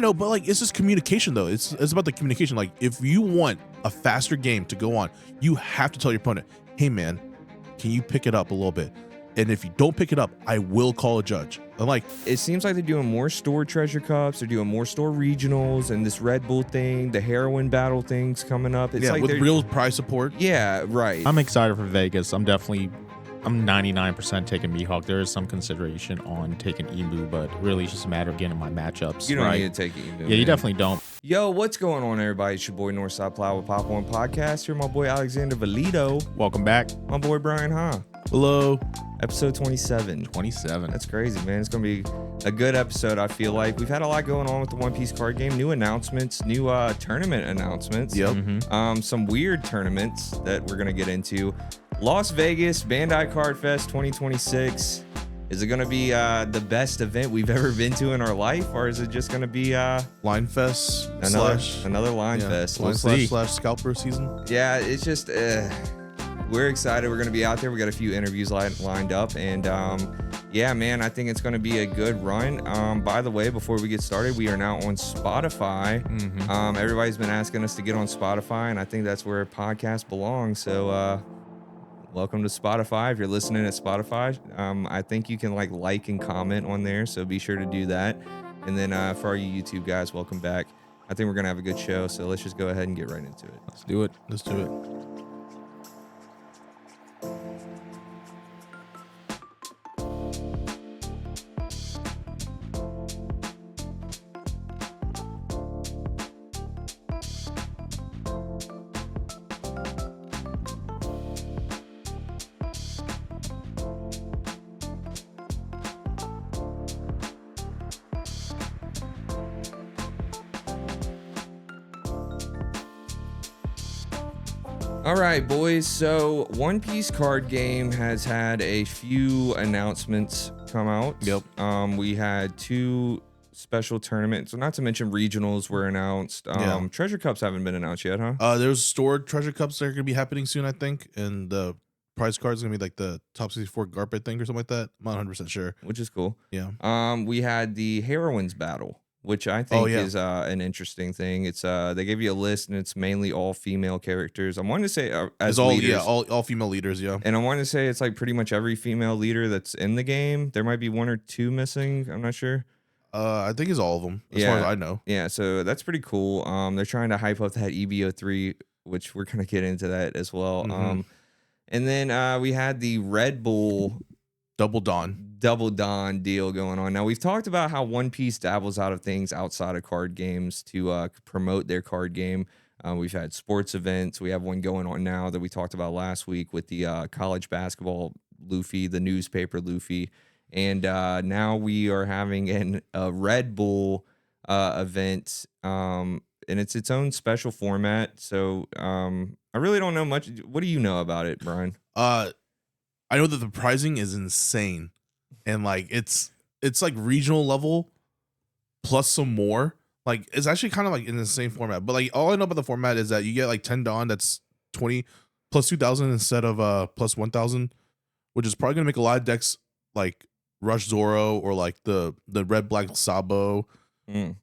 No, but like it's just communication though. It's about the communication. Like if you want a faster game to go on, you have to tell your opponent, "Hey man, can you pick it up a little bit? And if you don't pick it up, I will call a judge." And like it seems like they're doing more store treasure cups, they're doing more store regionals, and this Red Bull thing, the Heroine Battle thing's coming up. It's like with real prize support. Yeah, right. I'm excited for Vegas. I'm 99% taking Mihawk. There is some consideration on taking Emu, but really it's just a matter of getting my matchups. You don't right? need to take Emu. Yeah, you definitely don't. Yo, what's going on, everybody? It's your boy Northside Ploud with Pop.1 Podcast. Here, my boy Alexander Valido. Welcome back. My boy Bryan Ha. Hello. Episode 27. 27. That's crazy, man. It's going to be a good episode, I feel like. We've had a lot going on with the One Piece card game. New announcements, new tournament announcements. Yep. Mm-hmm. Some weird tournaments that we're going to get into. Las Vegas Bandai Card Fest 2026. Is it going to be the best event we've ever been to in our life, or is it just going to be Line Fest another Line Fest? Line slash scalper season. Yeah, it's just we're excited. We're going to be out there. We got a few interviews lined up, and yeah, man, I think it's going to be a good run. By the way, before we get started, we are now on Spotify. Mm-hmm. Everybody's been asking us to get on Spotify, and I think that's where a podcast belongs. So welcome to Spotify. If you're listening at Spotify, I think you can like and comment on there, so be sure to do that. And then for all you YouTube guys, welcome back. I think we're going to have a good show, so let's just go ahead and get right into it. Let's do it. Let's do it. All right, boys. So One Piece card game has had a few announcements come out. Yep. We had two special tournaments, not to mention regionals were announced. Treasure Cups haven't been announced yet, huh? There's stored treasure cups that are gonna be happening soon, I think, and the prize cards gonna be like the top 64 Garp, I think, or something like that. I'm not 100% sure. Which is cool. Yeah. We had the Heroines Battle, which I think is an interesting thing. It's they gave you a list, and it's mainly all female characters. I wanted to say as all leaders. all female leaders. Yeah. And I wanted to say it's like pretty much every female leader that's in the game. There might be one or two missing. I'm not sure. I think it's all of them, as far as I know. Yeah, so that's pretty cool. They're trying to hype up that EBO3, which we're gonna get into that as well. Mm-hmm. And then we had the Red Bull Double Dawn deal going on. Now, we've talked about how One Piece dabbles out of things outside of card games to promote their card game. We've had sports events. We have one going on now that we talked about last week with the college basketball Luffy, the newspaper Luffy. And now we are having a Red Bull event, and it's its own special format. So I really don't know much. What do you know about it, Brian? I know that the pricing is insane, and like it's like regional level plus some more. Like it's actually kind of like in the same format, but like all I know about the format is that you get like 10 Dawn, that's 20 plus 2,000 instead of plus 1,000, which is probably gonna make a lot of decks like Rush Zoro or like the Red Black Sabo,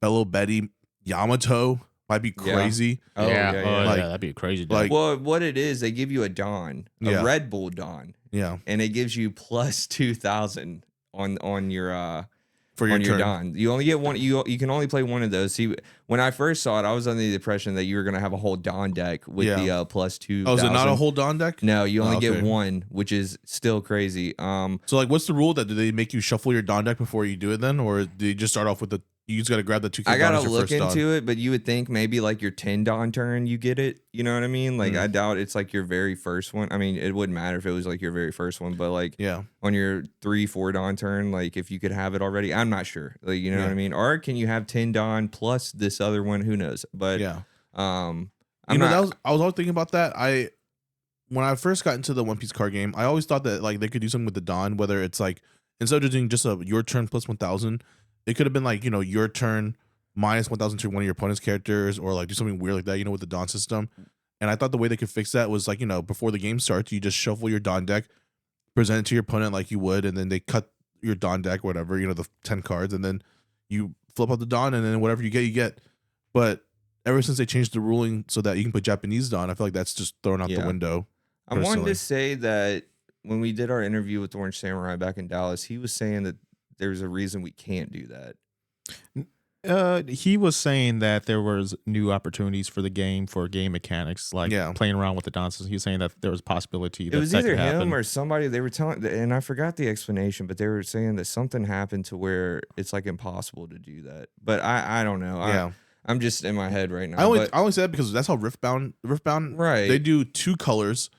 Bello Betty, Yamato might be crazy. Yeah. Oh, yeah. Like, that'd be a crazy deck. like- Well, what it is, they give you a Dawn, a Red Bull Dawn. Yeah, And it gives you plus 2,000 on your for your turn. Dawn. You only get one. You can only play one of those. See, when I first saw it, I was under the impression that you were gonna have a whole Dawn deck with the plus 2,000. Oh, is it not a whole Dawn deck? No, you only get okay. one, which is still crazy. So like, what's the rule? That do they make you shuffle your Dawn deck before you do it then, or do you just start off with the? You just got to grab the 2K. I gotta Dawn as your look first Dawn? into it, but you would think maybe like your 10 Dawn turn, you get it. You know what I mean? Like I doubt it's like your very first one. I mean, it wouldn't matter if it was like your very first one, but like on your 3-4 Dawn turn, like if you could have it already, I'm not sure. Like you know what I mean? Or can you have 10 Dawn plus this other one? Who knows? But I was always thinking about that. When I first got into the One Piece card game, I always thought that like they could do something with the Dawn, whether it's like instead of doing just a your turn plus 1,000, it could have been like, your turn minus 1,000 to one of your opponent's characters, or like do something weird like that, with the Dawn system. And I thought the way they could fix that was like, before the game starts, you just shuffle your Dawn deck, present it to your opponent like you would, and then they cut your Dawn deck, whatever, the 10 cards, and then you flip out the Don, and then whatever you get, you get. But ever since they changed the ruling so that you can put Japanese Don, I feel like that's just thrown out the window. I wanted to say that when we did our interview with Orange Samurai back in Dallas, he was saying that there's a reason we can't do that. He was saying that there was new opportunities for the game, for game mechanics, like playing around with the dances. He was saying that there was a possibility that it was that either could happen. him or somebody. They were telling, and I forgot the explanation, but they were saying that something happened to where it's like impossible to do that. But I don't know. Yeah. I'm just in my head right now. I only say that because that's how Riftbound, right? They do 2 colors,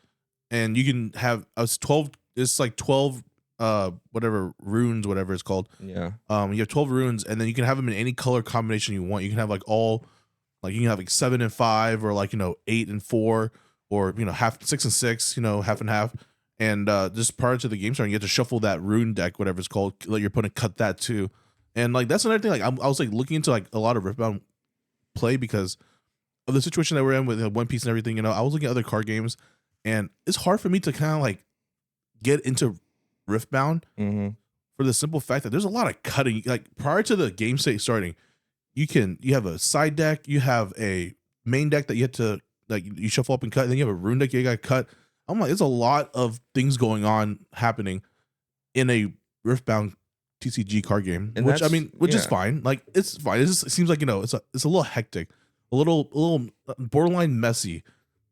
and you can have 12. It's like 12. Whatever runes, whatever it's called. Yeah. You have 12 runes, and then you can have them in any color combination you want. You can have like all, like you can have like 7 and 5, or like 8 and 4, or half 6 and 6, half and half. And just prior to the game starting, you get to shuffle that rune deck, whatever it's called. Let your opponent cut that too. And like that's another thing. Like I was like looking into like a lot of Riftbound play because of the situation that we're in with One Piece and everything. I was looking at other card games, and it's hard for me to kind of like get into Riftbound for the simple fact that there's a lot of cutting. Like prior to the game state starting, you have a side deck, you have a main deck that you have to like you shuffle up and cut, and then you have a rune deck you got to cut. I'm like, there's a lot of things going on happening in a Riftbound TCG card game, and which is fine. Like it's fine. It seems like it's a little hectic, a little borderline messy,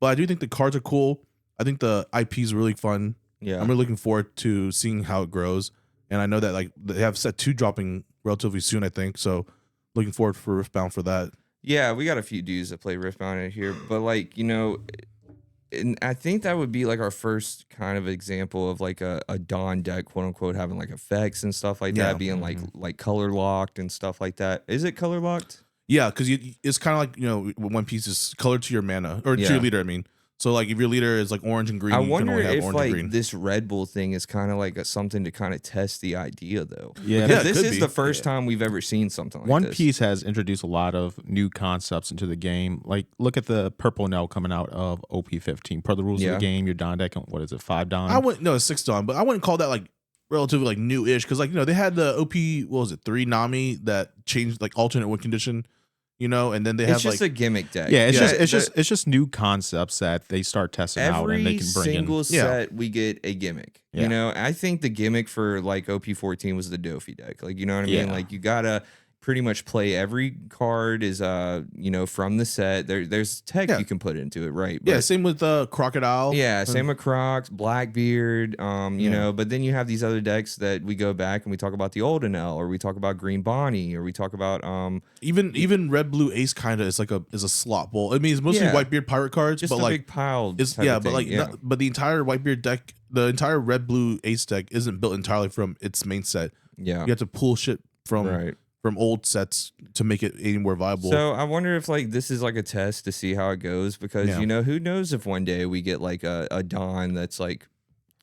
but I do think the cards are cool. I think the IP is really fun. Yeah, I'm really looking forward to seeing how it grows, and I know that like they have set 2 dropping relatively soon, I think. So looking forward for Riftbound for that. Yeah, we got a few dudes that play Riftbound in here, but like and I think that would be like our first kind of example of like a Dawn deck, quote unquote, having like effects and stuff like that, being like color locked and stuff like that. Is it color locked? Yeah, because it's kind of like One Piece is colored to your mana or to your leader. I mean. So like if your leader is like orange and green, I you wonder can only have if orange like and green. this Red Bull thing is kind of like something to kind of test the idea though. Yeah, because this is the first time we've ever seen something like One this. Piece has introduced a lot of new concepts into the game. Like look at the purple Nell coming out of OP15. Per the rules of the game, your Don deck, what is it, 5 Don? It's 6 Don, but I wouldn't call that like relatively like new-ish because like they had the OP 3 Nami that changed like alternate win condition. And then they have just a gimmick deck. Yeah, it's just new concepts that they start testing out and they can bring in. Every single set we get a gimmick. Yeah. I think the gimmick for like OP14 was the Dofi deck. Like you know what I mean? Yeah. Like you gotta pretty much play every card is from the set. There's tech you can put into it, right? But, same with Crocodile. Yeah, same with Crocs, Blackbeard, but then you have these other decks that we go back and we talk about the old Enel, or we talk about Green Bonnie, or we talk about even Red Blue Ace kind of is a slot bowl. I mean, it's mostly Whitebeard pirate cards, just but a like big pile. But the entire Whitebeard deck, the entire Red Blue Ace deck isn't built entirely from its main set. Yeah, you have to pull shit from old sets to make it any more viable. So I wonder if like this is like a test to see how it goes, because who knows if one day we get like a Dawn that's like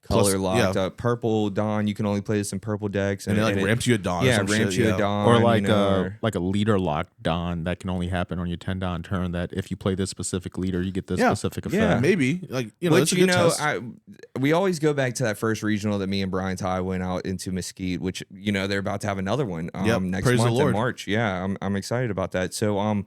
color locked up. Purple Dawn, you can only play this in purple decks, and it ramps you a Dawn. Yeah, ramps you a Dawn, or like like a leader lock Dawn that can only happen on your 10 Dawn turn. That if you play this specific leader, you get this specific effect. Yeah, maybe which we always go back to that first regional that me and Bryan Ha went out into Mesquite, which they're about to have another one next month in March. Yeah, I'm excited about that. So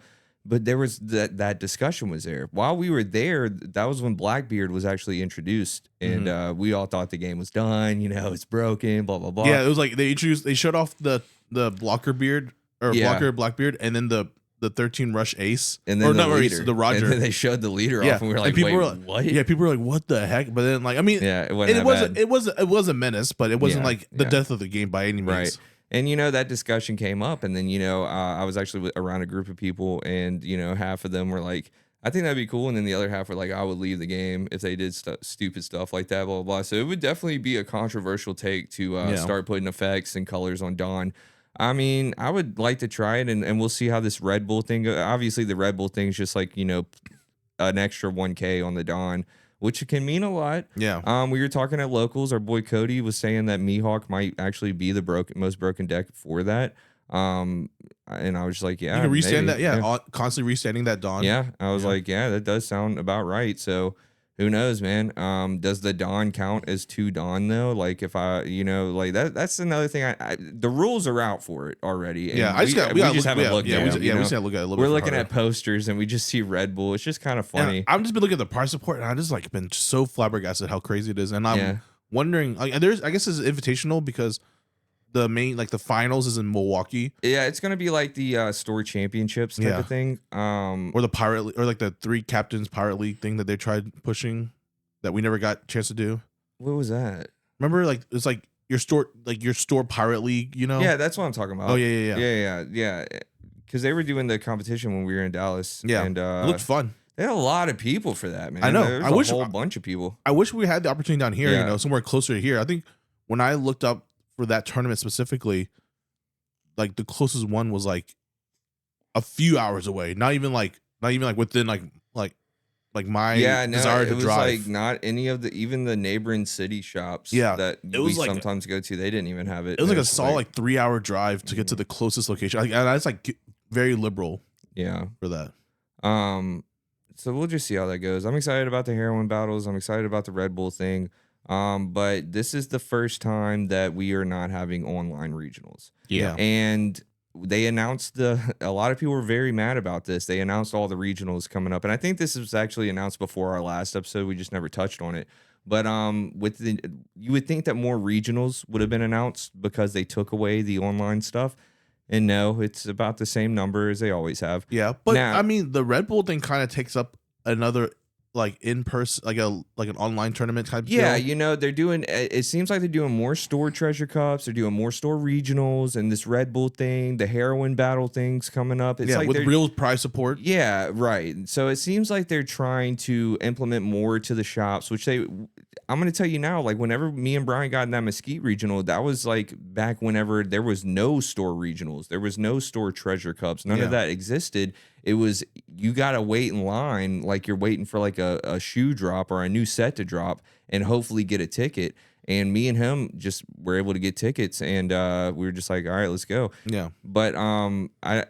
but there was that discussion was there while we were there. That was when Blackbeard was actually introduced, and we all thought the game was done. It's broken. Blah blah blah. Yeah, it was like they showed off the blocker beard or blocker Blackbeard, and then the 13 rush ace, and then the Roger. And then they showed the leader off, and we were like, people wait, were like, what? Yeah, people were like, what the heck? But then like, I mean, it was a menace, but it wasn't like the death of the game by any means. Right. And that discussion came up, and then I was actually around a group of people, and half of them were like, I think that'd be cool, and then the other half were like, I would leave the game if they did stupid stuff like that, blah blah blah. So it would definitely be a controversial take to start putting effects and colors on Dawn. I mean, I would like to try it, and we'll see how this Red Bull thing goes. Obviously, the Red Bull thing is just like an extra 1K on the Dawn, which can mean a lot. Yeah. We were talking at locals. Our boy Cody was saying that Mihawk might actually be the most broken deck for that. And I was just like, yeah, you can restand maybe. that. Yeah, constantly restanding that Dawn. Yeah, I was like, yeah, that does sound about right. So Who knows, man? Does the Dawn count as 2 Dawn though? Like if I, like that's another thing. The rules are out for it already. And Yeah, we just haven't looked at it. We just gotta look at it a little We're bit looking harder. at posters and we just see Red Bull. It's just kind of funny. Yeah, I've just been looking at the price support, and I just like been so flabbergasted how crazy it is. And I'm wondering, like, I guess it's invitational because the main, like, the finals is in Milwaukee. Yeah, it's gonna be like the store championships type of thing. Or the Pirate or like the 3 captains Pirate League thing that they tried pushing that we never got a chance to do. What was that? Remember, like, it's like your store Pirate League, you know? Yeah, that's what I'm talking about. Oh yeah. Because they were doing the competition when we were in Dallas. Yeah, and it looked fun. They had a lot of people for that, man. I know. There I was wish a whole bunch of people. I wish we had the opportunity down here, Yeah. somewhere closer to here. I think when I looked up for that tournament specifically, like the closest one was like a few hours away. Not even like within like my desire to it was drive. like not any of even the neighboring city shops that it was we like sometimes go to. They didn't even have it. It was like a solid 3-hour drive to get to the closest location. And that's like very liberal. Yeah, for that. So we'll just see how that goes. I'm excited about the Heroine battles. I'm excited about the Red Bull thing. But this is the first time that we are not having online regionals. Yeah. And they announced a lot of people were very mad about this. They announced all the regionals coming up. And I think this was actually announced before our last episode. We just never touched on it. But you would think that more regionals would have been announced because they took away the online stuff. And no, it's about the same number as they always have. Yeah, but now, I mean, the Red Bull thing kind of takes up another like in person, like an online tournament type. Yeah, deal. they're doing. It seems like they're doing more store treasure cups. They're doing more store regionals, and this Red Bull thing, the Heroine Battle thing's coming up. It's like with real prize support. Yeah, right. So it seems like they're trying to implement more to the shops, which I'm going to tell you now, like whenever me and Brian got in that Mesquite regional, that was like back whenever there was no store regionals. There was no store treasure cups. None of that existed. It was, you got to wait in line like you're waiting for like a shoe drop or a new set to drop and hopefully get a ticket. And me and him just were able to get tickets, and we were just like, all right, let's go. Yeah. But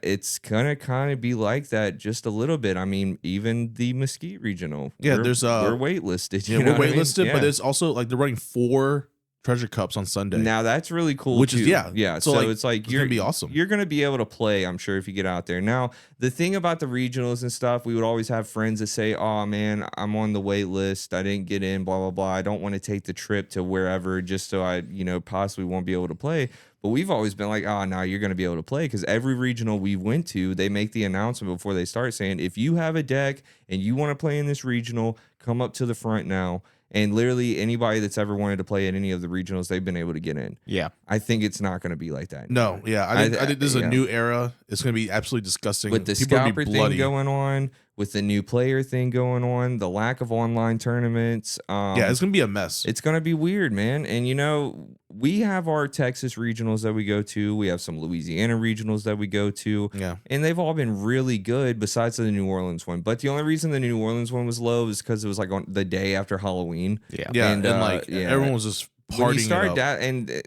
it's gonna kind of be like that just a little bit. I mean, even the Mesquite regional. Yeah, we're waitlisted. Yeah, we're waitlisted, but there's also like they're running 4 treasure cups on Sunday. Now that's really cool. Which too. is yeah. So like, it's like it's gonna be awesome. You're gonna be able to play, I'm sure, if you get out there. Now the thing about the regionals and stuff, we would always have friends that say, "Oh man, I'm on the wait list. I didn't get in. Blah blah blah. I don't want to take the trip to wherever just so I possibly won't be able to play." But we've always been like, "Oh no, you're gonna be able to play," because every regional we went to, they make the announcement before they start saying, "If you have a deck and you want to play in this regional, come up to the front now." And literally anybody that's ever wanted to play at any of the regionals, they've been able to get in. Yeah. I think it's not going to be like that anymore. No, yeah. I think this is a new era. It's going to be absolutely disgusting. With the scalper thing going on, with the new player thing going on, the lack of online tournaments. It's going to be a mess. It's going to be weird, man. And, we have our Texas regionals that we go to. We have some Louisiana regionals that we go to. Yeah. And they've all been really good besides the New Orleans one. But the only reason the New Orleans one was low is because it was like on the day after Halloween. Yeah. Yeah. And everyone was just partying. When you start that, and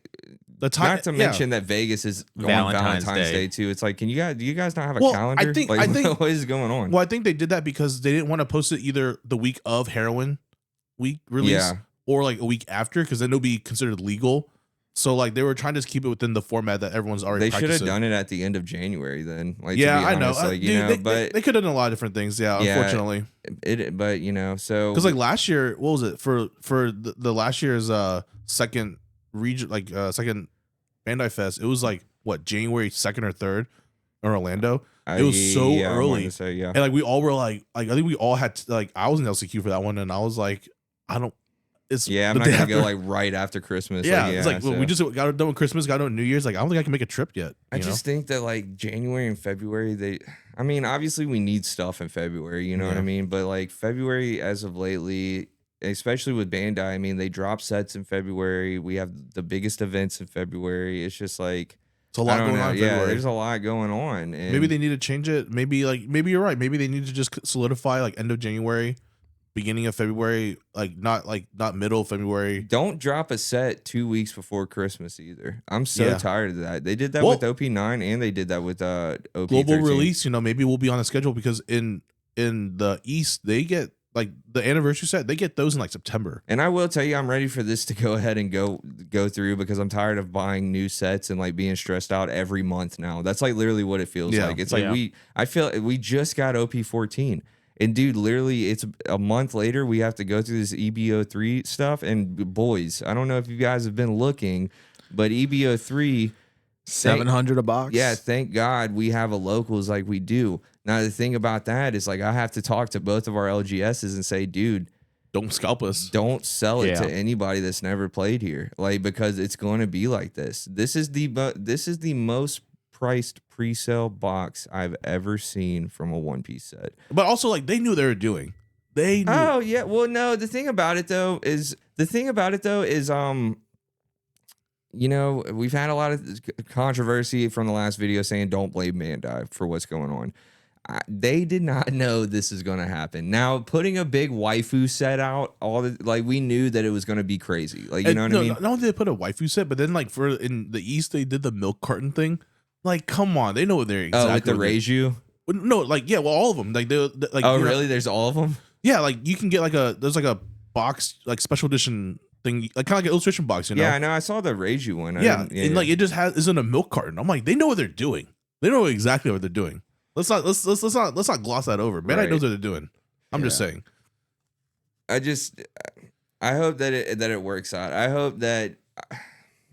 the time, not to mention that Vegas is on Valentine's Day too. It's like, do you guys not have a calendar? I think what is going on? Well, I think they did that because they didn't want to post it either the week of Heroine week release or like a week after, because then it'll be considered legal. So like they were trying to just keep it within the format that everyone's already. They should have done it at the end of January then. Like, yeah, to be honest, I know. Like, Dude, but they could have done a lot of different things. Yeah, unfortunately. But so because like last year, what was it for the last year's second region, like second Bandai Fest? It was like what, January 2nd or 3rd in Orlando. It was so early. And like we all were like I think we all had to, like I was in LCQ for that one, and I was like, I don't. I'm not gonna go like right after Christmas. It's like we just got done with Christmas, got done with New Year's. Like I don't think I can make a trip yet. I just think that like January and February, obviously we need stuff in February. You know what I mean? But like February, as of lately, especially with Bandai, they drop sets in February. We have the biggest events in February. It's just like it's a lot going on. Yeah, there's a lot going on. And maybe they need to change it. Maybe you're right. Maybe they need to just solidify like end of January, beginning of February, like not middle of February. Don't drop a set 2 weeks before Christmas either. I'm so tired of that. They did that with OP9 and they did that with OP13. Global release. Maybe we'll be on the schedule because in the East they get like the anniversary set, they get those in like September. And I will tell you, I'm ready for this to go ahead and go through because I'm tired of buying new sets and like being stressed out every month now. That's like literally what it feels like. It's like I feel we just got OP14. And dude, literally it's a month later, we have to go through this EBO3 stuff. And boys, I don't know if you guys have been looking, but EBO3 $700 a box. Yeah, thank God we have a locals like we do. Now the thing about that is like I have to talk to both of our LGSs and say, dude, don't scalp us. Don't sell it to anybody that's never played here, like because it's going to be like this. This is the most priced pre-sale box I've ever seen from a One Piece set. But also, like they knew they were doing. They knew. Oh yeah, well no. The thing about it though is you know, we've had a lot of controversy from the last video saying don't blame Bandai for what's going on. They did not know this is going to happen. Now, putting a big waifu set out, we knew that it was going to be crazy. Like, you know what I mean? Not only did they put a waifu set, but then like in the East, they did the milk carton thing. Like, come on, they know what they're exactly. Oh, with the Reiju? No, like well, all of them. Like they like. Oh, really? There's all of them? Yeah, like you can get there's like a box, like special edition thing, like kind of like an illustration box. You know? Yeah, I know. I saw the Reiju one. And like it just is in a milk carton. I'm like, they know what they're doing. They know exactly what they're doing. Let's not gloss that over. Bandai knows what they're doing. I'm just saying. I hope that it works out. I hope that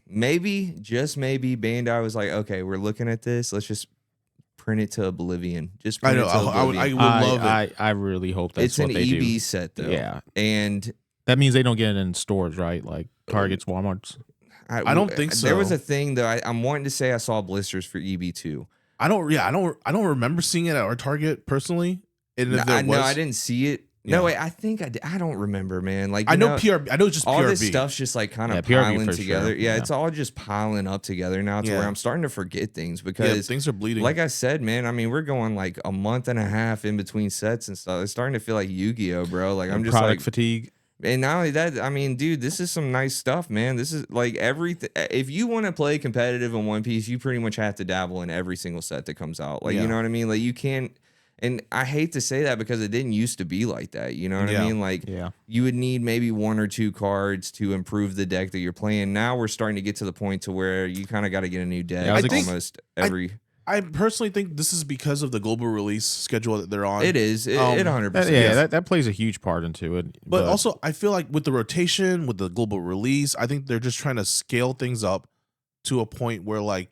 maybe, just maybe, Bandai was like, okay, we're looking at this. Let's just print it to oblivion. Just print I know. It to oblivion. I would love it. I really hope that's it's what an they do. EB set though. Yeah, and that means they don't get it in stores, right? Like Targets, Walmart's. I don't think so. There was a thing though. I'm wanting to say I saw blisters for EB2. I don't remember seeing it at our Target personally. And if there was, no, I didn't see it. No, wait, I think I did. I don't remember, man. Like I know PRB. I know it's just all PRB. this stuff's just like kind of piling together. Sure. Yeah, it's all just piling up together now to where I'm starting to forget things because things are bleeding. Like I said, man, I mean, we're going like a month and a half in between sets and stuff. It's starting to feel like Yu-Gi-Oh, bro. Like I'm just product like fatigue. And not only that, I mean, dude, this is some nice stuff, man. This is like everything. If you want to play competitive in One Piece, you pretty much have to dabble in every single set that comes out. Like, you know what I mean? Like, you can't. And I hate to say that because it didn't used to be like that. You know what I mean? Like, you would need maybe one or two cards to improve the deck that you're playing. Now we're starting to get to the point to where you kind of got to get a new deck almost every. I personally think this is because of the global release schedule that they're on. It is. It 100%. Yeah, that plays a huge part into it. But also, I feel like with the rotation, with the global release, I think they're just trying to scale things up to a point where, like,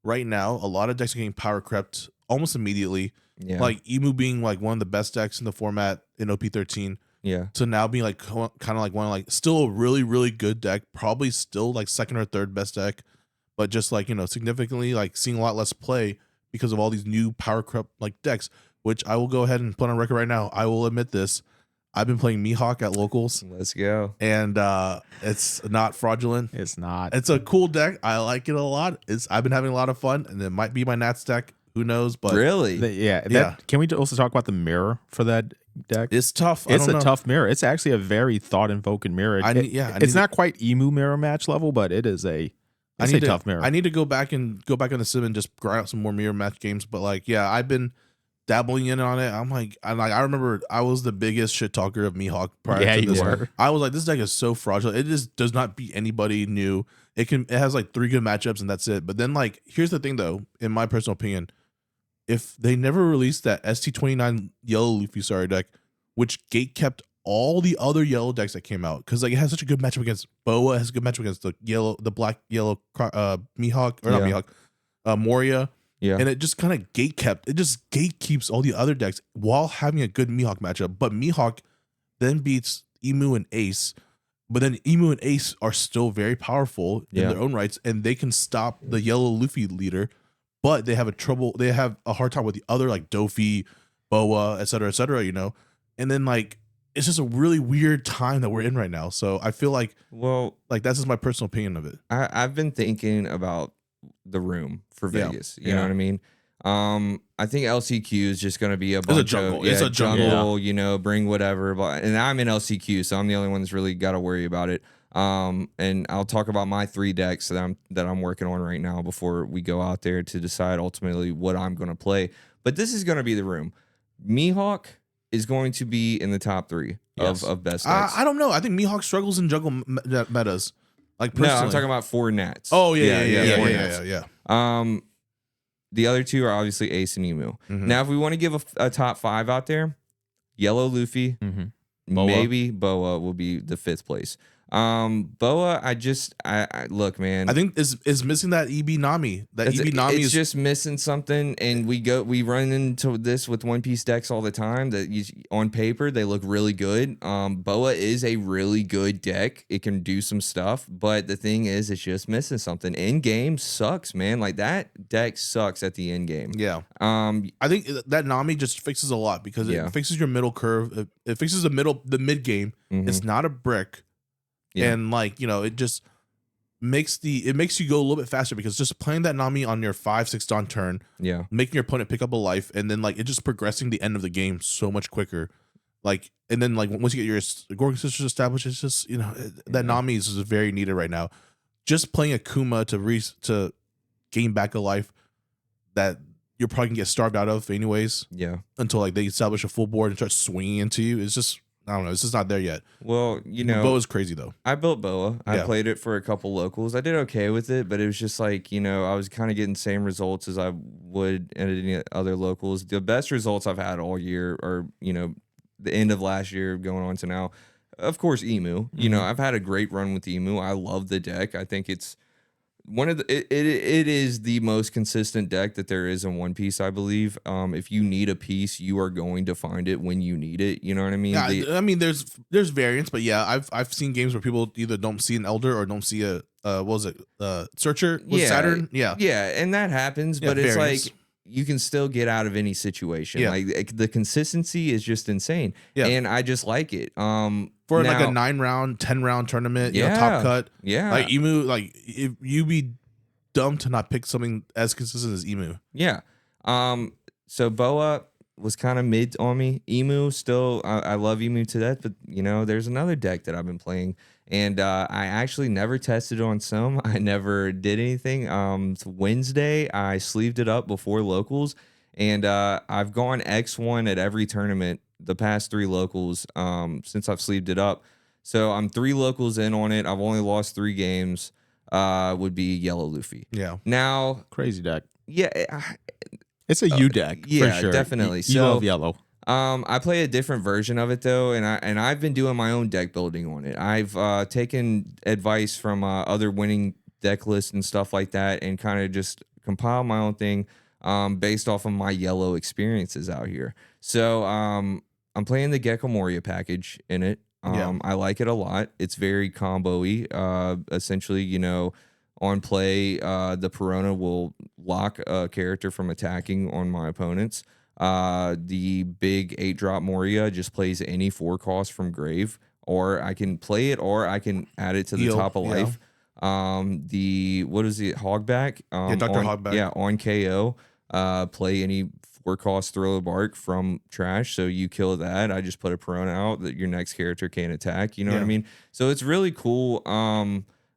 right now, a lot of decks are getting power crept almost immediately. Yeah. Like, Emu being, like, one of the best decks in the format in OP13. Yeah. To now being, like, kind of like one, like, still a really, really good deck. Probably still, like, second or third best deck. But just like, you know, significantly like seeing a lot less play because of all these new power crept like decks, which I will go ahead and put on record right now. I will admit this. I've been playing Mihawk at locals. Let's go. And it's not fraudulent. It's not. It's a cool deck. I like it a lot. I've been having a lot of fun, and it might be my Nats deck. Who knows? But really? Can we also talk about the mirror for that deck? It's tough. It's a tough mirror. It's actually a very thought-invoking mirror. It's not quite Emu mirror match level, but it is a tough mirror. I need to go back on the sim and just grind out some more mirror match games. But like, yeah, I've been dabbling in on it. I remember I was the biggest shit talker of Mihawk prior to this. Were. I was like, this deck is so fraudulent. It just does not beat anybody new. It has like 3 good matchups and that's it. But then like, here's the thing though, in my personal opinion, if they never released that ST29 yellow Luffy deck, which gate kept all the other yellow decks that came out, because like it has such a good matchup against Boa, it has a good matchup against the black yellow Mihawk or not Mihawk, Moria, and it just kind of it just gatekeeps all the other decks while having a good Mihawk matchup. But Mihawk then beats Emu and Ace, but then Emu and Ace are still very powerful in their own rights, and they can stop the yellow Luffy leader, but they have a hard time with the other like Dofi, Boa, etc., you know, and then like. It's just a really weird time that we're in right now. So I feel like, that's just my personal opinion of it. I've been thinking about the room for Vegas. You know what I mean? I think LCQ is just going to be a bunch of it's a jungle. You know, bring whatever. And I'm in LCQ, so I'm the only one that's really got to worry about it. And I'll talk about my 3 decks that I'm working on right now before we go out there to decide ultimately what I'm going to play. But this is going to be the room. Mihawk, is going to be in the top 3 of best decks. I don't know. I think Mihawk struggles in jungle metas. Like personally. No, I'm talking about 4 nats. Oh yeah. The other 2 are obviously Ace and Emu. Now, if we want to give a top 5 out there, Yellow Luffy, maybe Boa will be the 5th place. Boa, I look, man. I think is missing that EB Nami. It's just missing something, and we run into this with One Piece decks all the time. On paper they look really good. Boa is a really good deck. It can do some stuff, but the thing is, it's just missing something. In game sucks, man. Like that deck sucks at the end game. Yeah. I think that Nami just fixes a lot because it fixes your middle curve. It fixes the mid game. It's not a brick. Yeah. And like, it just makes you go a little bit faster because just playing that Nami on your 5-6 dawn turn, making your opponent pick up a life, and then like it just progressing the end of the game so much quicker. Like, and then like once you get your Gorgon Sisters established, it's just that Nami is very needed right now. Just playing a Kuma to gain back a life that you're probably gonna get starved out of anyways. Yeah. Until like they establish a full board and start swinging into you, it's just. I don't know. It's just not there yet. Well, Boa's crazy though. I built Boa. I played it for a couple locals. I did okay with it, but it was just like, I was kind of getting the same results as I would at any other locals. The best results I've had all year are, the end of last year going on to now. Of course, Emu. I've had a great run with Emu. I love the deck. I think it's one of it is the most consistent deck that there is in One Piece, I believe. If you need a piece, you are going to find it when you need it. You know what I mean? Yeah, I mean, there's variants, but yeah, I've seen games where people either don't see an Elder or don't see a Searcher with Saturn. Yeah, and that happens, but it's like you can still get out of any situation. Like the consistency is just insane. And I just like it. For now, like a 9-round, 10-round tournament, top cut. Yeah. Like Emu, like if you be dumb to not pick something as consistent as Emu. Yeah. So Boa was kind of mid on me. Emu still, I love Emu to death, but there's another deck that I've been playing, and I actually never tested it on some. I never did anything. Wednesday, I sleeved it up before locals, and I've gone X1 at every tournament the past 3 locals since I've sleeved it up. So I'm 3 locals in on it. I've only lost 3 games. Would be Yellow Luffy. Yeah. Now, crazy deck. Yeah. It's a U deck. Yeah, for sure. Definitely. You love yellow. I play a different version of it though, and I've been doing my own deck building on it. I've taken advice from other winning deck lists and stuff like that, and kind of just compiled my own thing based off of my yellow experiences out here. So I'm playing the Gecko Moria package in it. I like it a lot. It's very combo-y. Essentially, on play, the Perona will lock a character from attacking on my opponents. The big 8-drop Moria just plays any 4 cost from grave, or I can play it, or I can add it to the top of life. The Hogback? Dr. Hogback. Yeah, on KO. Play any 4 cost Thriller Bark from trash, so you kill that. I just put a Perona out that your next character can't attack. You know what I mean? So it's really cool.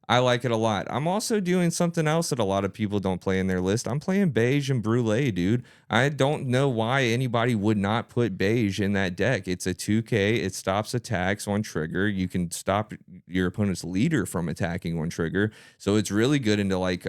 I like it a lot. I'm also doing something else that a lot of people don't play in their list. I'm playing Beige and Brûlée, dude. I don't know why anybody would not put Beige in that deck. It's a 2K. It stops attacks on trigger. You can stop your opponent's leader from attacking on trigger. So it's really good into like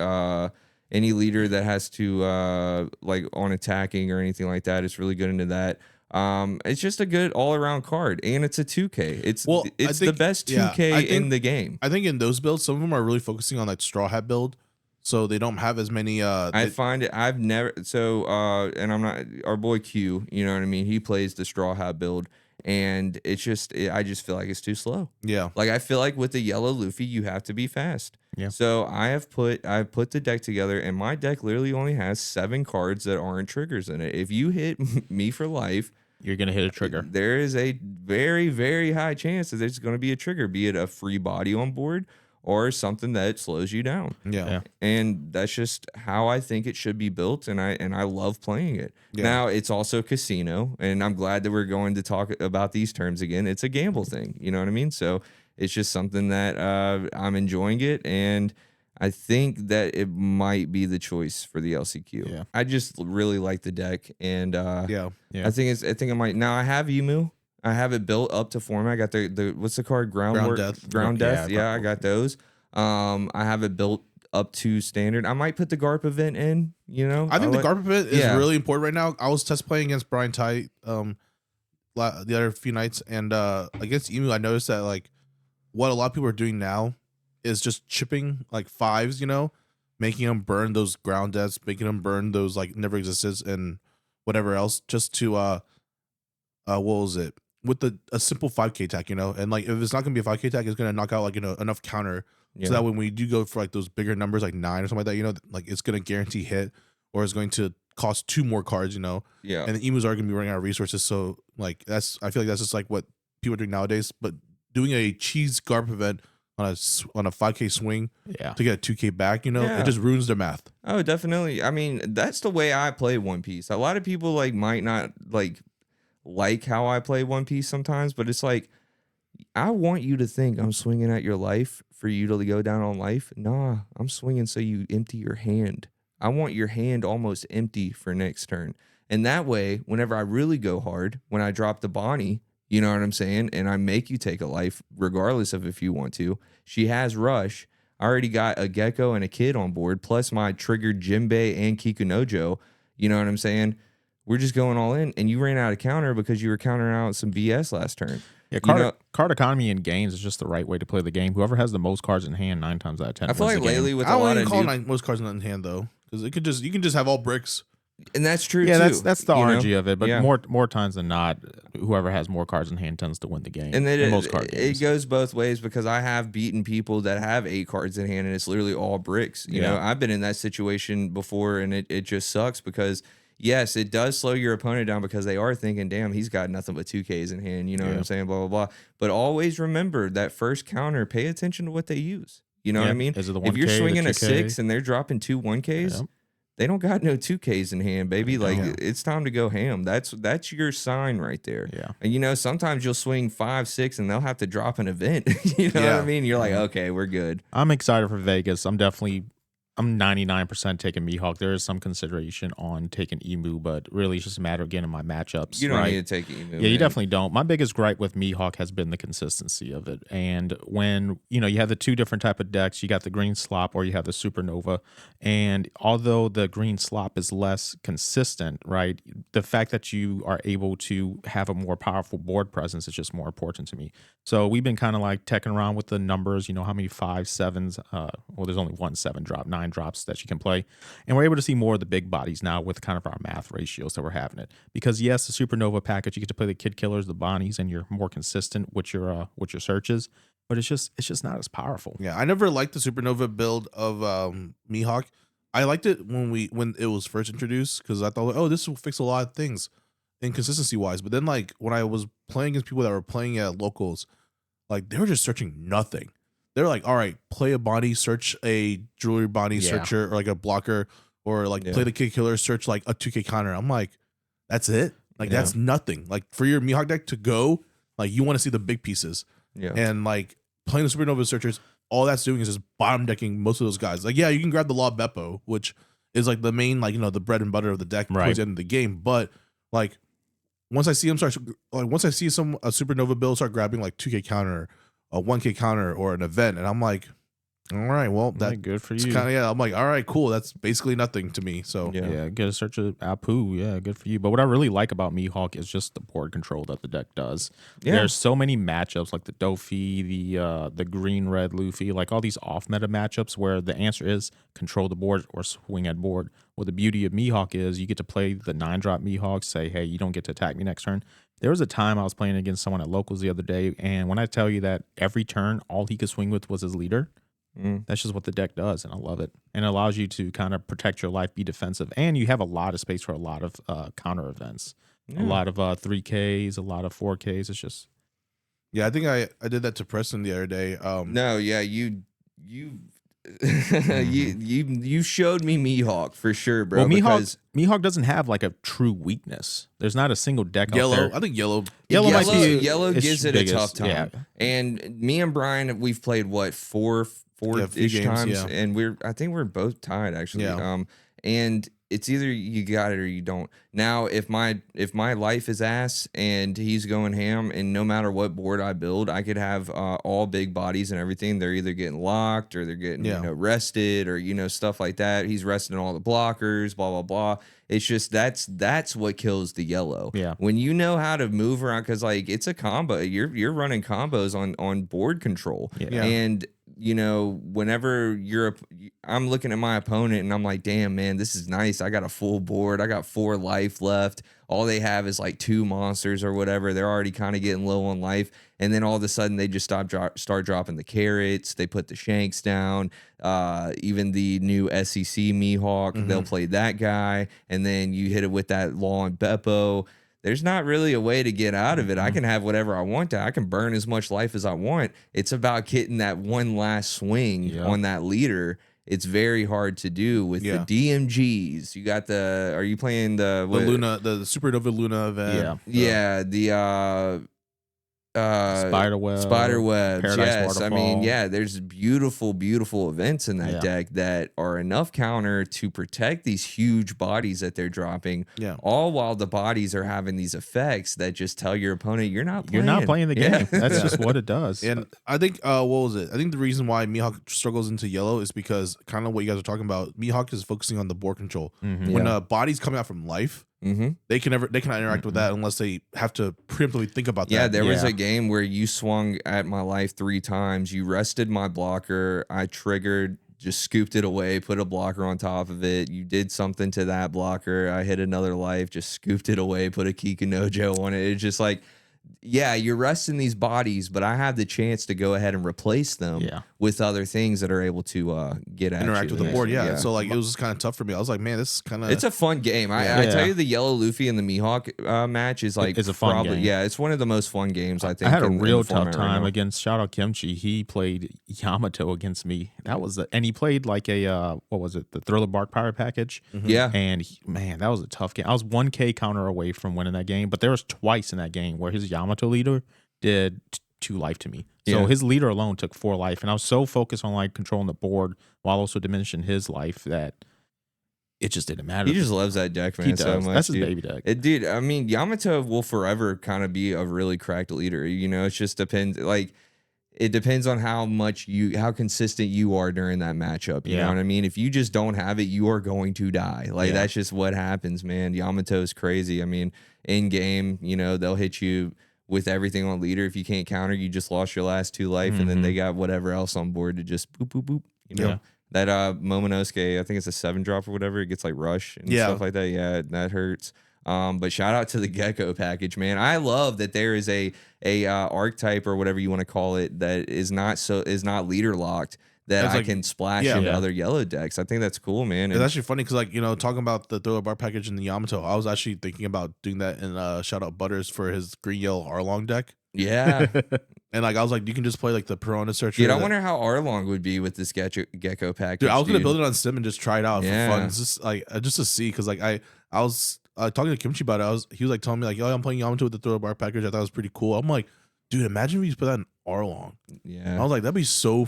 any leader that has to like on attacking or anything like that. It's really good into that. It's just a good all-around card, and it's a 2K. It's the best 2K in the game. I think in those builds, some of them are really focusing on like Straw Hat build, so they don't have as many. I find it. I've never and I'm not our boy Q. You know what I mean? He plays the Straw Hat build, and it's just I just feel like it's too slow. Yeah, like I feel like with the yellow Luffy, you have to be fast. Yeah. So I've put the deck together, and my deck literally only has 7 cards that aren't triggers in it. If you hit me for life, you're going to hit a trigger. There is a very, very high chance that there's going to be a trigger, be it a free body on board or something that slows you down. Yeah. And that's just how I think it should be built, and I love playing it. Yeah. Now, it's also casino, and I'm glad that we're going to talk about these terms again. It's a gamble thing, you know what I mean? So it's just something that I'm enjoying it, and I think that it might be the choice for the LCQ. Yeah. I just really like the deck, and Yeah. Yeah. I think it might. Now I have Emu. I have it built up to format. I got the what's the card? Ground Death. Ground Death. Yeah, Yeah, I got those. I have it built up to standard. I might put the GARP event in. You know, I think the GARP event is Yeah. really important right now. I was test playing against Bryan Ha the other few nights, and against Emu, I noticed that like what a lot of people are doing now is just chipping like 5s, you know, making them burn those ground deaths, making them burn those like never existed and whatever else, just to what was it, with a simple 5K attack, you know, and like if it's not gonna be a 5K attack, it's gonna knock out like, you know, enough counter Yeah. so that when we do go for like those bigger numbers like 9 or something like that, you know, like it's gonna guarantee hit, or it's going to cost 2 more cards, you know. Yeah. And the emus are gonna be running out of resources. So like I feel like that's just like what people are doing nowadays. But doing a cheese GARP event on a 5K swing Yeah. to get a 2K back, you know, Yeah. it just ruins their math. Oh, definitely. I mean, that's the way I play One Piece. A lot of people like might not like how I play One Piece sometimes, but it's like I want you to think I'm swinging at your life for you to go down on life. Nah, I'm swinging so you empty your hand. I want your hand almost empty for next turn. And that way, whenever I really go hard, when I drop the Bonnie, you know what I'm saying? And I make you take a life, regardless of if you want to. She has Rush. I already got a Gecko and a Kid on board, plus my triggered Jinbei and Kikunojo. You know what I'm saying? We're just going all in. And you ran out of counter because you were countering out some BS last turn. Yeah, You card economy in games is just the right way to play the game. Whoever has the most cards in hand, 9 times out of 10. I feel wins like the game. lately with I a don't lot even of call new, most cards not in hand though, because you can just have all bricks. and that's true Yeah, too. that's the you know? RNG of it. But Yeah. more times than not, whoever has more cards in hand tends to win the game. And then in most card it games. goes both ways, because I have beaten people that have 8 cards in hand and it's literally all bricks. You know, Yeah. I've been in that situation before, and it just sucks because yes, it does slow your opponent down because they are thinking, damn, he's got nothing but 2Ks in hand. You know what Yeah. I'm saying? Blah, blah, blah. But always remember that first counter, pay attention to what they use. You know what I Yeah. mean? Is it the If you're 1K, the swinging a 2K? 6 and they're dropping 2 1Ks, Yep. they don't got no 2Ks in hand, baby. They Like don't. it's time to go ham. That's your sign right there. Yeah. And you know, sometimes you'll swing 5, 6, and they'll have to drop an event. You know what Yeah. I mean? You're like, okay, we're good. I'm excited for Vegas. I'm 99% taking Mihawk. There is some consideration on taking Emu, but really it's just a matter of getting my matchups. You don't right. need to take Emu. Yeah, you man. definitely don't. My biggest gripe with Mihawk has been the consistency of it. And when, you have the 2 different type of decks, you got the green slop or you have the supernova. And although the green slop is less consistent, right, the fact that you are able to have a more powerful board presence is just more important to me. So we've been kind of like teching around with the numbers, how many 5, 7s, well, there's only 1 7 drop, 9 drops that you can play. And we're able to see more of the big bodies now with kind of our math ratios that we're having it. Because yes, the supernova package, you get to play the kid killers, the bonnies, and you're more consistent with your searches. But it's just not as powerful. Yeah, I never liked the supernova build of Mihawk. I liked it when it was first introduced because I thought, oh, this will fix a lot of things inconsistency wise. But then like when I was playing against people that were playing at locals, like they were just searching nothing. They're like, all right, play a Bonnie, search a jewelry Bonnie Yeah. searcher or like a blocker, or like Yeah. play the kid killer, search like a 2K counter. I'm like, that's it? Like Yeah. that's nothing. Like for your Mihawk deck to go, like you want to see the big pieces. Yeah. And like playing the supernova searchers, all that's doing is just bottom decking most of those guys. Like, yeah, you can grab the Law Beppo, which is like the main, like, the bread and butter of the deck Right. towards the end of the game. But like once I see a supernova build start grabbing like 2K counter, a 1K counter, or an event, and I'm like, all right, well, That's good for that's you. kind of, I'm like, all right, cool. That's basically nothing to me. So Yeah. Get a search of Apu. Yeah, good for you. But what I really like about Mihawk is just the board control that the deck does. Yeah. There's so many matchups like the Dofi, the green red Luffy, like all these off meta matchups where the answer is control the board or swing at board. Well, the beauty of Mihawk is you get to play the 9-drop Mihawk, say, hey, you don't get to attack me next turn. There was a time I was playing against someone at locals the other day, and when I tell you that every turn all he could swing with was his leader, that's just what the deck does, and I love it. And it allows you to kind of protect your life, be defensive, and you have a lot of space for a lot of counter events. A lot of 3Ks, a lot of 4Ks. It's just... yeah, I think I did that to Preston the other day. No, yeah, you you showed me Mihawk for sure, bro. Well, because Mihawk doesn't have like a true weakness. There's not a single deck out Yellow. there. I think yellow. Might be Yellow its gives it biggest, a tough time. yeah. And me and Brian, we've played what few four-ish games, times, yeah. and I think we're both tied actually. Yeah. And it's either you got it or you don't. Now, if my life is ass and he's going ham, and no matter what board I build, I could have all big bodies and everything. They're either getting locked or they're getting rested or stuff like that. He's resting all the blockers, blah blah blah. It's just that's what kills the yellow. Yeah. When you know how to move around, because like it's a combo. You're running combos on board control. Yeah. And whenever I'm looking at my opponent and I'm like, damn, man, this is nice. I got a full board. I got 4 life left. All they have is like 2 monsters or whatever. They're already kind of getting low on life. And then all of a sudden they just start dropping the carrots. They put the shanks down. Even the new SEC Mihawk, they'll play that guy. And then you hit it with that Law and Beppo. There's not really a way to get out of it. I can have whatever I want to. I can burn as much life as I want. It's about getting that one last swing on that leader. It's very hard to do with the DMGs. You got are you playing the Luna, the Supernova Luna event? Yeah, the Spiderwebs. Paradise yes. Waterfall. I mean, there's beautiful, beautiful events in that deck that are enough counter to protect these huge bodies that they're dropping. Yeah. All while the bodies are having these effects that just tell your opponent you're not playing. You're not playing the game. That's just what it does. And I think what was it? I think the reason why Mihawk struggles into yellow is because kind of what you guys are talking about. Mihawk is focusing on the board control. When a body's coming out from life, they cannot interact with that unless they have to preemptively think about that. Yeah, there was a game where you swung at my life 3 times. You rested my blocker. I triggered, just scooped it away, put a blocker on top of it. You did something to that blocker. I hit another life, just scooped it away, put a Kikunojo on it. It's just like, yeah, you're resting these bodies, but I have the chance to go ahead and replace them with other things that are able to interact with the board. Yeah. So like it was just kind of tough for me. I was like, man, this is kind of it's a fun game. I tell you, the yellow Luffy and the Mihawk match is like it's a fun game. Yeah, it's one of the most fun games I think. I had a real tough time against Shout Out Kimchi. He played Yamato against me. That was and he played like a what was it? The Thriller Bark Pirate package. Yeah. And man, that was a tough game. I was 1K counter away from winning that game, but there was twice in that game where his Yamato leader did 2 life to me. So his leader alone took 4 life, and I was so focused on like controlling the board while also diminishing his life that it just didn't matter. He just loves that deck, man, so much. That's his baby deck. Dude, I mean, Yamato will forever kind of be a really cracked leader. It just depends. Like, it depends on how consistent you are during that matchup. You know what I mean? If you just don't have it, you are going to die. Like, that's just what happens, man. Yamato's crazy. I mean, in game, they'll hit you with everything on leader. If you can't counter, you just lost your last 2 life, and then they got whatever else on board to just boop, boop, boop. That Momonosuke, I think it's a 7-drop or whatever. It gets like rush and stuff like that. Yeah, that hurts. But shout out to the Gecko package, man. I love that there is a archetype or whatever you want to call it that is not leader locked, that I can splash into other yellow decks. I think that's cool, man. It's actually funny because, like, talking about the Thriller Bar package and the Yamato, I was actually thinking about doing that in shout out Butters for his green yellow Arlong deck. Yeah. And like I was like, you can just play like the Piranha Searcher. Dude, I wonder how Arlong would be with this Gecko package. Dude, I was gonna build it on Sim and just try it out for fun. It's just like just to see, because like I was talking to Kimchi about it. He was like telling me like, yo, I'm playing Yamato with the Thriller Bar package. I thought it was pretty cool. I'm like, dude, imagine if you just put that in Arlong. Yeah. I was like, that'd be so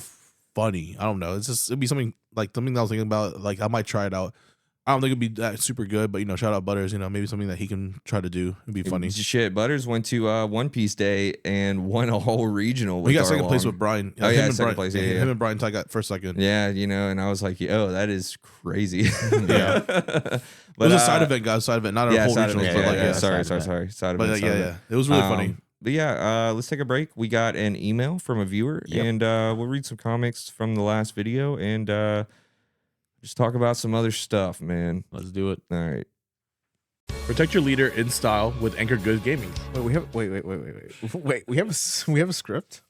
funny. I don't know. It'd be something that I was thinking about. Like I might try it out. I don't think it'd be that super good, but shout out Butters. Maybe something that he can try to do. It'd be funny. Shit, Butters went to One Piece Day and won a whole regional. With he got Arlong. second place with Brian. Oh yeah, second place. Yeah, him and Brian got first, second. Yeah, and I was like, yo, that is crazy. Yeah, but it was a side event, guys. Side event, not a whole regional. Sorry. Side event. But yeah, it was really funny. But yeah, let's take a break. We got an email from a viewer, and we'll read some comics from the last video and just talk about some other stuff, man. Let's do it. All right. Protect your leader in style with Anchor Good Gaming. Wait. We have a script.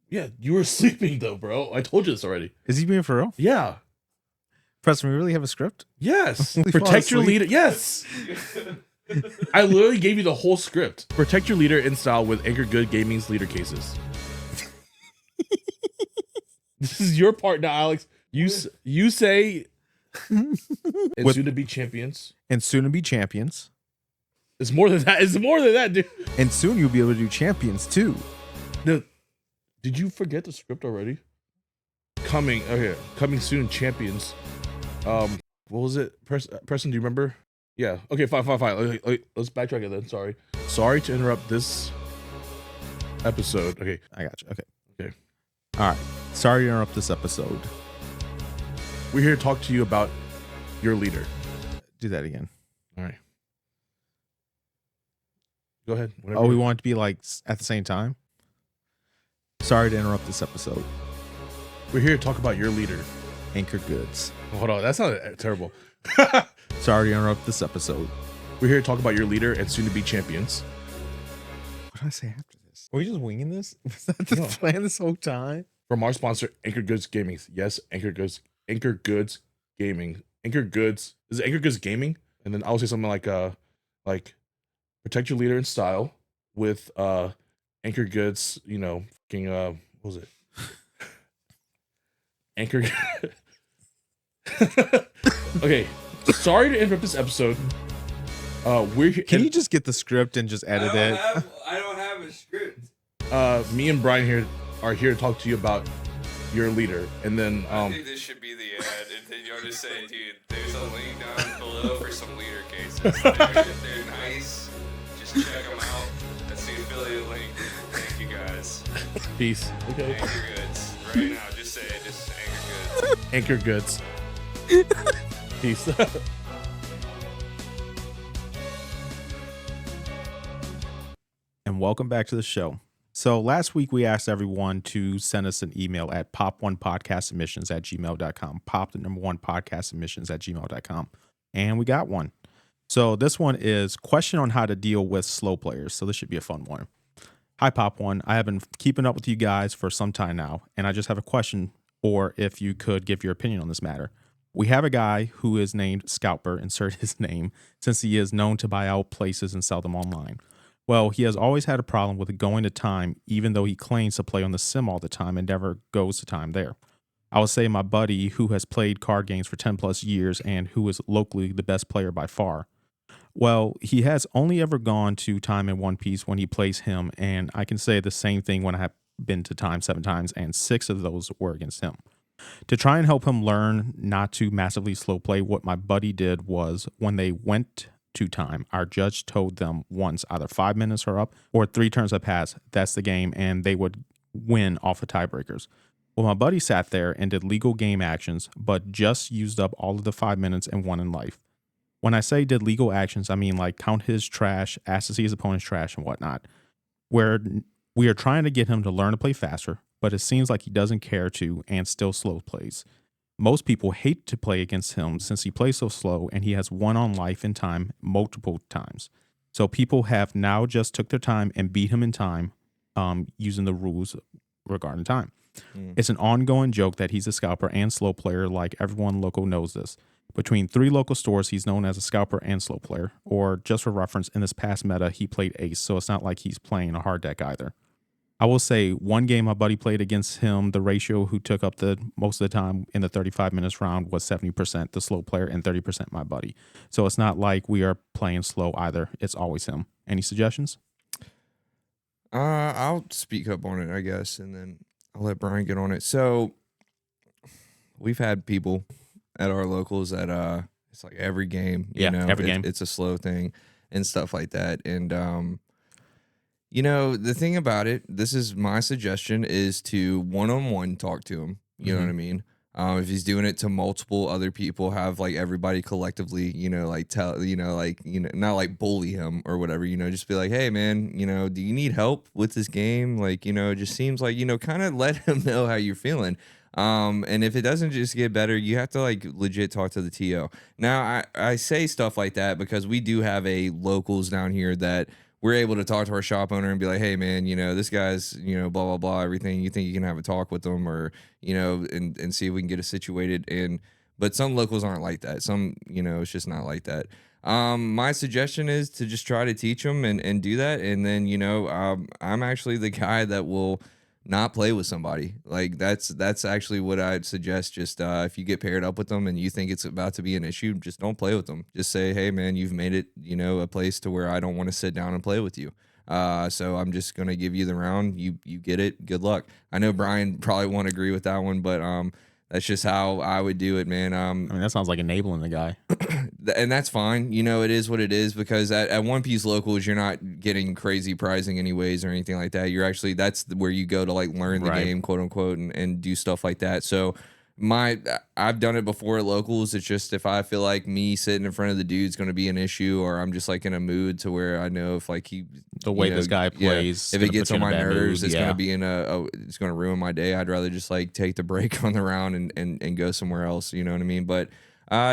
Yeah, you were sleeping though, bro. I told you this already. Is he being for real? Yeah. Preston, we really have a script? Yes. Protect your leader. Yes. I literally gave you the whole script. Protect your leader in style with Anchor Good Gaming's leader cases. This is your part now, Alex. You say and With- soon to be champions. And soon to be champions. It's more than that. It's more than that, dude. And soon you'll be able to do champions too. No, did you forget the script already? Coming soon, champions. What was it? Preston, do you remember? Yeah. Okay, fine. Let's backtrack it then. Sorry to interrupt this episode. Okay. I got you. Okay. Okay. All right. Sorry to interrupt this episode. We're here to talk to you about your leader. Do that again. All right. Go ahead. Oh, we want it to be like at the same time? Sorry to interrupt this episode. We're here to talk about your leader. Anchor Goods. Hold on. That's not terrible. Sorry to interrupt this episode. We're here to talk about your leader and soon to be champions. What did I say after this? Are we just winging this? Was that the No. plan this whole time? From our sponsor, Anchor Goods Gaming. Yes, Anchor Goods Gaming. Anchor Goods. Is it Anchor Goods Gaming? And then I'll say something like protect your leader in style with Anchor Goods, fucking what was it? Anchor. Okay. Sorry to interrupt this episode. Can you just get the script and just edit it? I don't have a script. me and Brian here are here to talk to you about your leader, and then I think this should be the ad, and then you'll just say, dude, there's a link down below for some leader cases. They're nice. Just check them out. That's the affiliate link. Thank you guys. peace. Okay. Anchor Goods. Right now, just say it. Just Anchor Goods. Anchor Goods. Peace. And welcome back to the show. So last week we asked everyone to send us an email at pop1podcastsubmissions@gmail.com. pop1podcastsubmissions@gmail.com. And we got one. So this one is question on how to deal with slow players. So this should be a fun one. Hi Pop1. I have been keeping up with you guys for some time now, and I just have a question, or if you could give your opinion on this matter. We have a guy who is named Scalper, insert his name, since he is known to buy out places and sell them online. Well, he has always had a problem with going to time, even though he claims to play on the sim all the time and never goes to time there. I would say my buddy, who has played card games for 10 plus years and who is locally the best player by far. Well, he has only ever gone to time in One Piece when he plays him, and I can say the same thing when I have been to time 7 times, and 6 of those were against him. To try and help him learn not to massively slow play, what my buddy did was when they went to time, our judge told them once either 5 minutes are up or 3 turns have passed. That's the game, and they would win off of tiebreakers. Well, my buddy sat there and did legal game actions, but just used up all of the 5 minutes and won in life. When I say did legal actions, I mean like count his trash, ask to see his opponent's trash and whatnot. Where we are trying to get him to learn to play faster, but it seems like he doesn't care to and still slow plays. Most people hate to play against him since he plays so slow and he has won on life in time multiple times. So people have now just took their time and beat him in time using the rules regarding time. It's an ongoing joke that he's a scalper and slow player, like everyone local knows this. Between 3 local stores, he's known as a scalper and slow player. Or just for reference, in this past meta, he played ace, so it's not like he's playing a hard deck either. I will say one game my buddy played against him, the ratio who took up the most of the time in the 35 minutes round was 70% the slow player and 30% my buddy. So it's not like we are playing slow either. It's always him. Any suggestions? I'll speak up on it, I guess, and then I'll let Brian get on it. So we've had people at our locals that it's like every game, every game. It's a slow thing and stuff like that. And the thing about it, this is my suggestion, is to one-on-one talk to him. You know what I mean? If he's doing it to multiple other people, have like everybody collectively, tell, not like bully him or whatever, just be like, hey man, do you need help with this game? Like, it just seems like, kind of let him know how you're feeling. And if it doesn't just get better, you have to like legit talk to the TO. Now I say stuff like that because we do have a locals down here that we're able to talk to our shop owner and be like, hey man, this guy's, blah, blah, blah, everything. You think you can have a talk with them or, and see if we can get it situated. But some locals aren't like that. Some, it's just not like that. My suggestion is to just try to teach them and do that. And then, I'm actually the guy that will not play with somebody. Like that's actually what I'd suggest. Just if you get paired up with them and you think it's about to be an issue, just don't play with them. Just say, hey man, you've made it, a place to where I don't want to sit down and play with you. So I'm just gonna give you the round. You get it. Good luck. I know Brian probably won't agree with that one, but that's just how I would do it, man. I mean, that sounds like enabling the guy. And that's fine. It is what it is, because at One Piece locals, you're not getting crazy pricing anyways or anything like that. You're actually, that's where you go to like learn the game, quote unquote, and do stuff like that. So I've done it before at locals. It's just if I feel like me sitting in front of the dude's going to be an issue, or I'm just like in a mood to where I know if like the way this guy plays, if it gets on my nerves, it's going to be it's going to ruin my day. I'd rather just like take the break on the round and go somewhere else. You know what I mean? But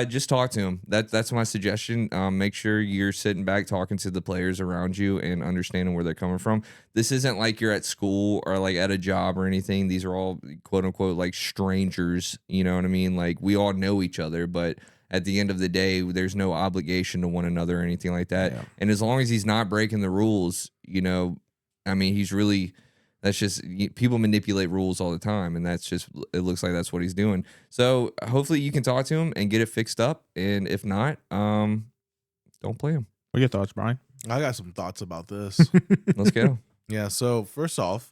just talk to him. That's my suggestion. Make sure you're sitting back talking to the players around you and understanding where they're coming from. This isn't like you're at school or like at a job or anything. These are all quote unquote like strangers. You know what I mean? Like we all know each other, but at the end of the day, there's no obligation to one another or anything like that. Yeah. And as long as he's not breaking the rules, I mean, he's really. That's just, people manipulate rules all the time, and that's just, it looks like that's what he's doing. So hopefully you can talk to him and get it fixed up, and if not, don't play him. What are your thoughts, Brian? I got some thoughts about this. Let's go. Yeah, so first off,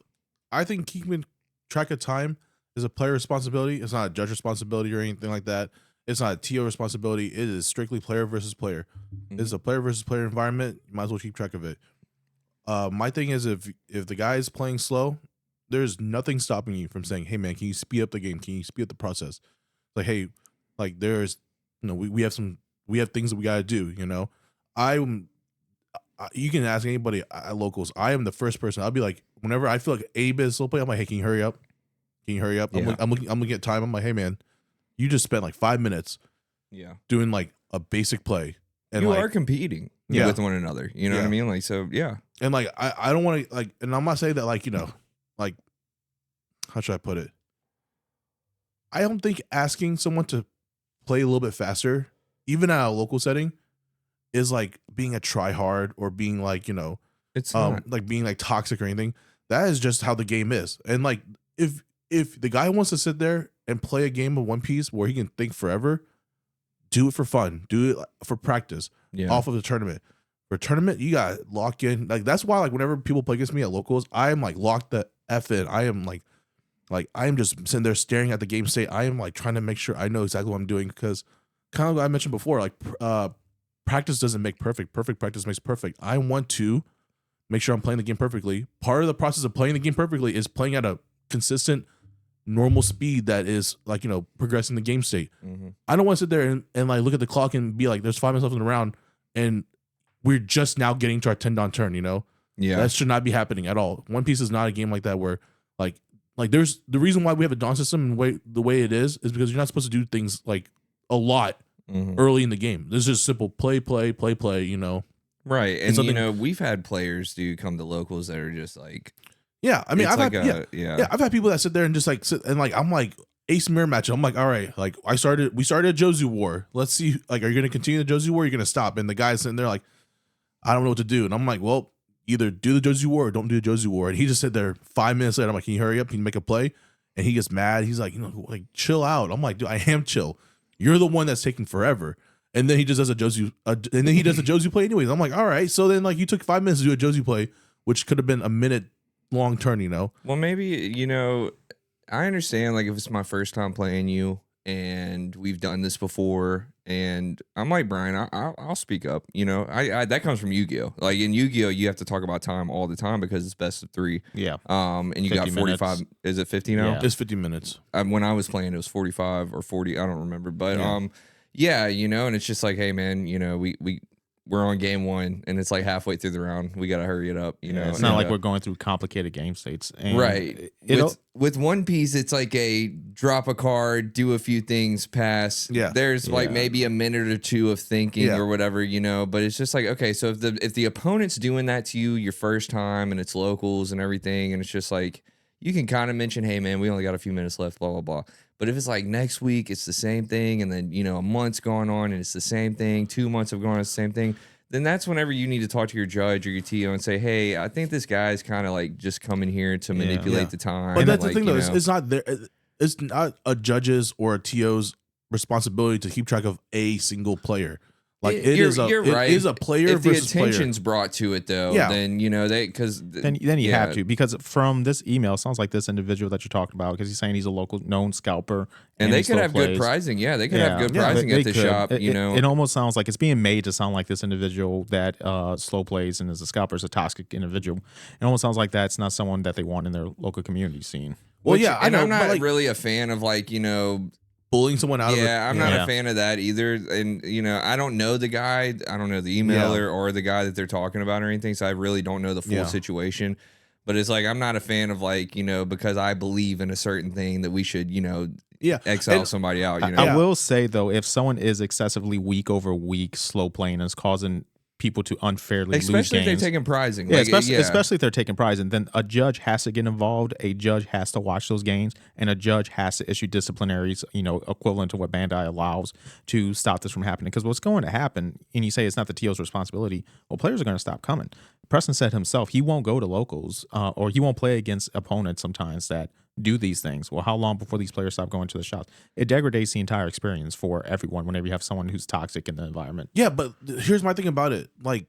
I think keeping track of time is a player responsibility. It's not a judge responsibility or anything like that. It's not a TO responsibility. It is strictly player versus player. It's a player versus player environment. You might as well keep track of it. My thing is, if the guy is playing slow, there's nothing stopping you from saying, hey man, can you speed up the game? Can you speed up the process? Like, hey, like there's, we have things that we got to do, you can ask anybody at locals. I am the first person. I'll be like, whenever I feel like a bit is slow play, I'm like, hey, can you hurry up? Can you hurry up? Yeah. I'm looking at time. I'm like, hey man, you just spent like 5 minutes doing like a basic play. And you like, are competing with one another. You know what I mean? Like, so, yeah. And like, I don't want to like, and I'm not saying that like, like, how should I put it? I don't think asking someone to play a little bit faster, even at a local setting, is like being a try hard or being like, it's not. like being like toxic or anything. That is just how the game is. And like, if the guy wants to sit there and play a game of One Piece where he can think forever, do it for fun. Do it for practice off of the tournament. For a tournament, you got to lock in. Like, that's why, like, whenever people play against me at locals, I am, like, locked the F in. I am, like I am just sitting there staring at the game state. I am, like, trying to make sure I know exactly what I'm doing because kind of like I mentioned before, like, practice doesn't make perfect. Perfect practice makes perfect. I want to make sure I'm playing the game perfectly. Part of the process of playing the game perfectly is playing at a consistent normal speed that is like progressing the game state. I don't want to sit there and like look at the clock and be like there's 5 minutes left in the round and we're just now getting to our 10-down turn. That should not be happening at all. One Piece is not a game like that where like there's the reason why we have a dawn system and the way it is because you're not supposed to do things like a lot early in the game. This is just simple play. Right. And we've had players come to locals that are just like, yeah, I mean, I've like had I've had people that sit there and just like sit and like I'm like ace mirror match. I'm like, all right, like we started a Jozu war. Let's see, like, are you gonna continue the Jozu war? Or are you gonna stop? And the guy's sitting there like, I don't know what to do. And I'm like, well, either do the Jozu war or don't do the Jozu war. And he just sit there 5 minutes later. I'm like, can you hurry up? Can you make a play? And he gets mad. He's like, like chill out. I'm like, dude, I am chill. You're the one that's taking forever. And then he just does a Jozu play anyways. I'm like, all right. So then like you took 5 minutes to do a Jozu play, which could have been a minute long turn, Well, maybe, I understand like if it's my first time playing you and we've done this before and I'm like, Brian, I'll speak up, I that comes from Yu-Gi-Oh! Like in Yu-Gi-Oh! You have to talk about time all the time because it's best of 3. Yeah. And you got 45 minutes. Is it 50 now? Yeah. It's 50 minutes. When I was playing it was 45 or 40, I don't remember, but and it's just like, hey man, we're on game 1 and it's like halfway through the round. We got to hurry it up. It's not like we're going through complicated game states. And right. With One Piece, it's like a drop a card, do a few things, pass. Yeah. There's like maybe a minute or two of thinking or whatever, but it's just like, okay, so if the opponent's doing that to you your first time and it's locals and everything, and it's just like, you can kind of mention, hey man, we only got a few minutes left, blah, blah, blah. But if it's like next week, it's the same thing. And then, a month's gone on and it's the same thing. 2 months have gone on, it's the same thing. then that's whenever you need to talk to your judge or your TO and say, hey, I think this guy's kind of like just coming here to manipulate the time. But that's like, the thing, though. It's not there. It's not a judge's or a TO's responsibility to keep track of a single player. Like you're right. It is a player if versus the attention's brought to it, though, then then you have to, because from this email, it sounds like this individual that you're talking about, because he's saying he's a local known scalper, and they could have good pricing. Yeah, they could have good pricing at the shop. It almost sounds like it's being made to sound like this individual that slow plays and is a scalper is a toxic individual. It almost sounds like that's not someone that they want in their local community scene. Well, I know, I'm not really a fan of bullying someone out of it. I'm not a fan of that either. And, I don't know the guy. I don't know the emailer or the guy that they're talking about or anything. So I really don't know the full situation. But it's like, I'm not a fan of because I believe in a certain thing that we should, exile somebody out. I will say, though, if someone is excessively week over week slow playing and is causing people to unfairly lose games. Especially if they're taking prizing. Especially if they're taking prizing, then a judge has to get involved, a judge has to watch those games, and a judge has to issue disciplinaries, equivalent to what Bandai allows to stop this from happening. Because what's going to happen, and you say it's not the TO's responsibility, well, players are going to stop coming. Preston said himself, he won't go to locals, or he won't play against opponents sometimes that do these things. Well, how long before these players stop going to the shops? It degrades the entire experience for everyone whenever you have someone who's toxic in the environment. Yeah, but here's my thing about it. Like,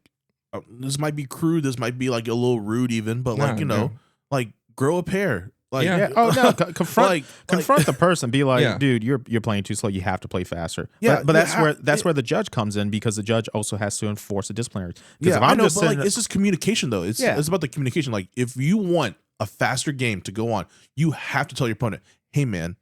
this might be crude. This might be like a little rude even, but grow a pair. Like, confront the person. Be like, dude, you're playing too slow. You have to play faster. Yeah, but that's where the judge comes in, because the judge also has to enforce a disciplinary. Yeah, I know, but it's just communication though. It's about the communication. Like, if you want a faster game to go on, you have to tell your opponent, hey man,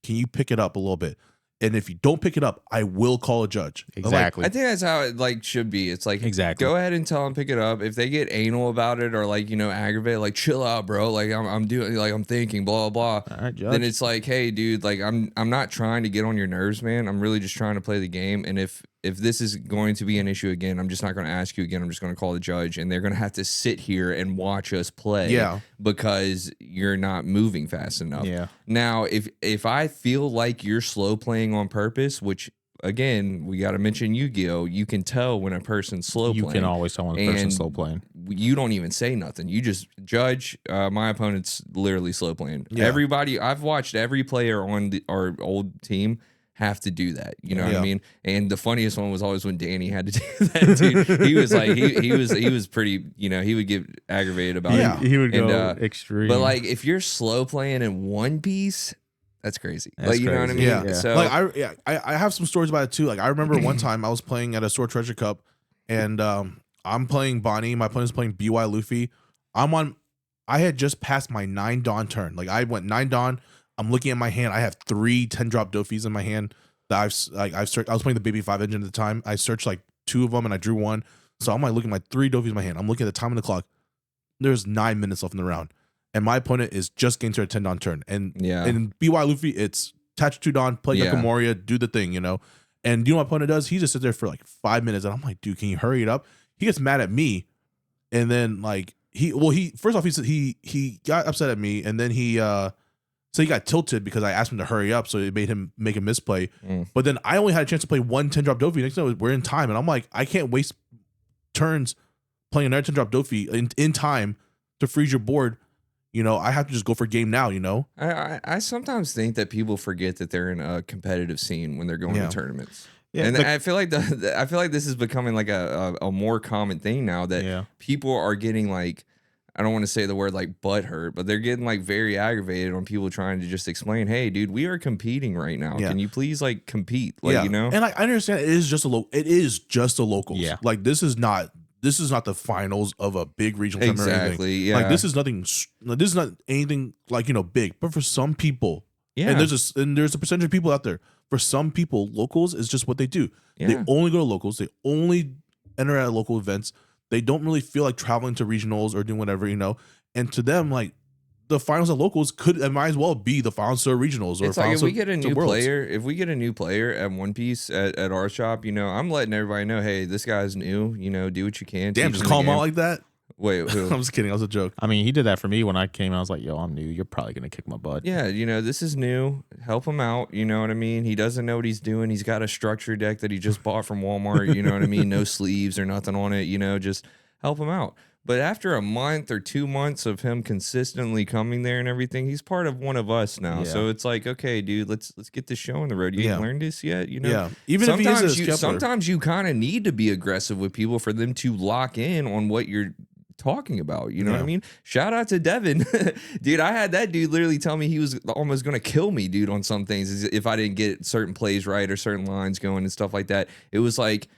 can you pick it up a little bit? And if you don't pick it up, I will call a judge. Exactly. I think that's how it should be. It's like, go ahead and tell them pick it up. If they get anal about it or aggravate, like, chill out, bro. Like, I'm doing, I'm thinking, blah blah blah. All right, judge. Then it's like, hey, dude, like, I'm not trying to get on your nerves, man. I'm really just trying to play the game. And if this is going to be an issue again, I'm just not going to ask you again. I'm just going to call the judge, and they're going to have to sit here and watch us play. Yeah. Because you're not moving fast enough. Yeah. Now, if I feel like you're slow playing on purpose, which again, we got to mention Yu-Gi-Oh! You can tell when a person's slow playing. You can always tell when a person's slow playing. You don't even say nothing. You just judge. My opponent's literally slow playing. Yeah. Everybody, I've watched every player on our old team have to do that. You know what I mean? And the funniest one was always when Danny had to do that, dude. He was like, he was pretty, he would get aggravated about it. He would go extreme. But like, if you're slow playing in One Piece, that's crazy. Like, you know what I mean? Yeah. So like, I have some stories about it too. Like, I remember one time I was playing at a Sword Treasure Cup, and I'm playing Bonnie. My opponent's playing BY Luffy. I had just passed my 9 Dawn turn. Like, I went 9 Dawn. I'm looking at my hand. I have 3 10-drop Dofis in my hand that I've searched. I was playing the Baby 5 engine at the time. I searched like 2 of them and I drew 1. So I'm like looking at my 3 Dofis in my hand. I'm looking at the time on the clock. There's 9 minutes left in the round, and my opponent is just getting to a 10 Dawn turn. And in BY Luffy, it's attach 2 Dawn, play Yakumoria, do the thing, And you know what my opponent does? He just sits there for like 5 minutes, and I'm like, dude, can you hurry it up? He gets mad at me, and then like he first off he got upset at me, and then so he got tilted because I asked him to hurry up, so it made him make a misplay. But then I only had a chance to play 1 10-drop Dofi. Next thing, we're in time, and I'm like, I can't waste turns playing another 10-drop Dofi in time to freeze your board. I have to just go for game now. I sometimes think that people forget that they're in a competitive scene when they're going to tournaments. Yeah, and I feel like this is becoming like a more common thing now that people are getting like, I don't want to say the word like butt hurt, but they're getting like very aggravated on people trying to just explain, hey, dude, we are competing right now. Can you please like compete? Like, And I understand it is just a locals. Yeah. Like, this is not the finals of a big regional tournament. Exactly. Yeah. Like, this is nothing. This is not anything like big. But for some people, and there's a percentage of people out there. For some people, locals is just what they do. Yeah. They only go to locals. They only enter at local events. They don't really feel like traveling to regionals or doing whatever, And to them, like, the finals at locals might as well be the finals to regionals. Or it's like, if we get a new player at One Piece at our shop, I'm letting everybody know, hey, this guy's new. Do what you can. Damn, just call him out like that. Wait, who? I'm just kidding. That was a joke. I mean, he did that for me when I came. I was like, yo, I'm new. You're probably gonna kick my butt. Yeah, this is new. Help him out. You know what I mean? He doesn't know what he's doing. He's got a structure deck that he just bought from Walmart. You know what I mean? No sleeves or nothing on it. Just help him out. But after a month or 2 months of him consistently coming there and everything, he's part of one of us now. Yeah. So it's like, okay, dude, let's get this show on the road. You ain't learned this yet, Yeah. Even sometimes if he is sometimes you kind of need to be aggressive with people for them to lock in on what you're talking about. You know what I mean? Shout out to Devin. Dude, I had that dude literally tell me he was almost going to kill me, dude, on some things if I didn't get certain plays right or certain lines going and stuff like that. It was like,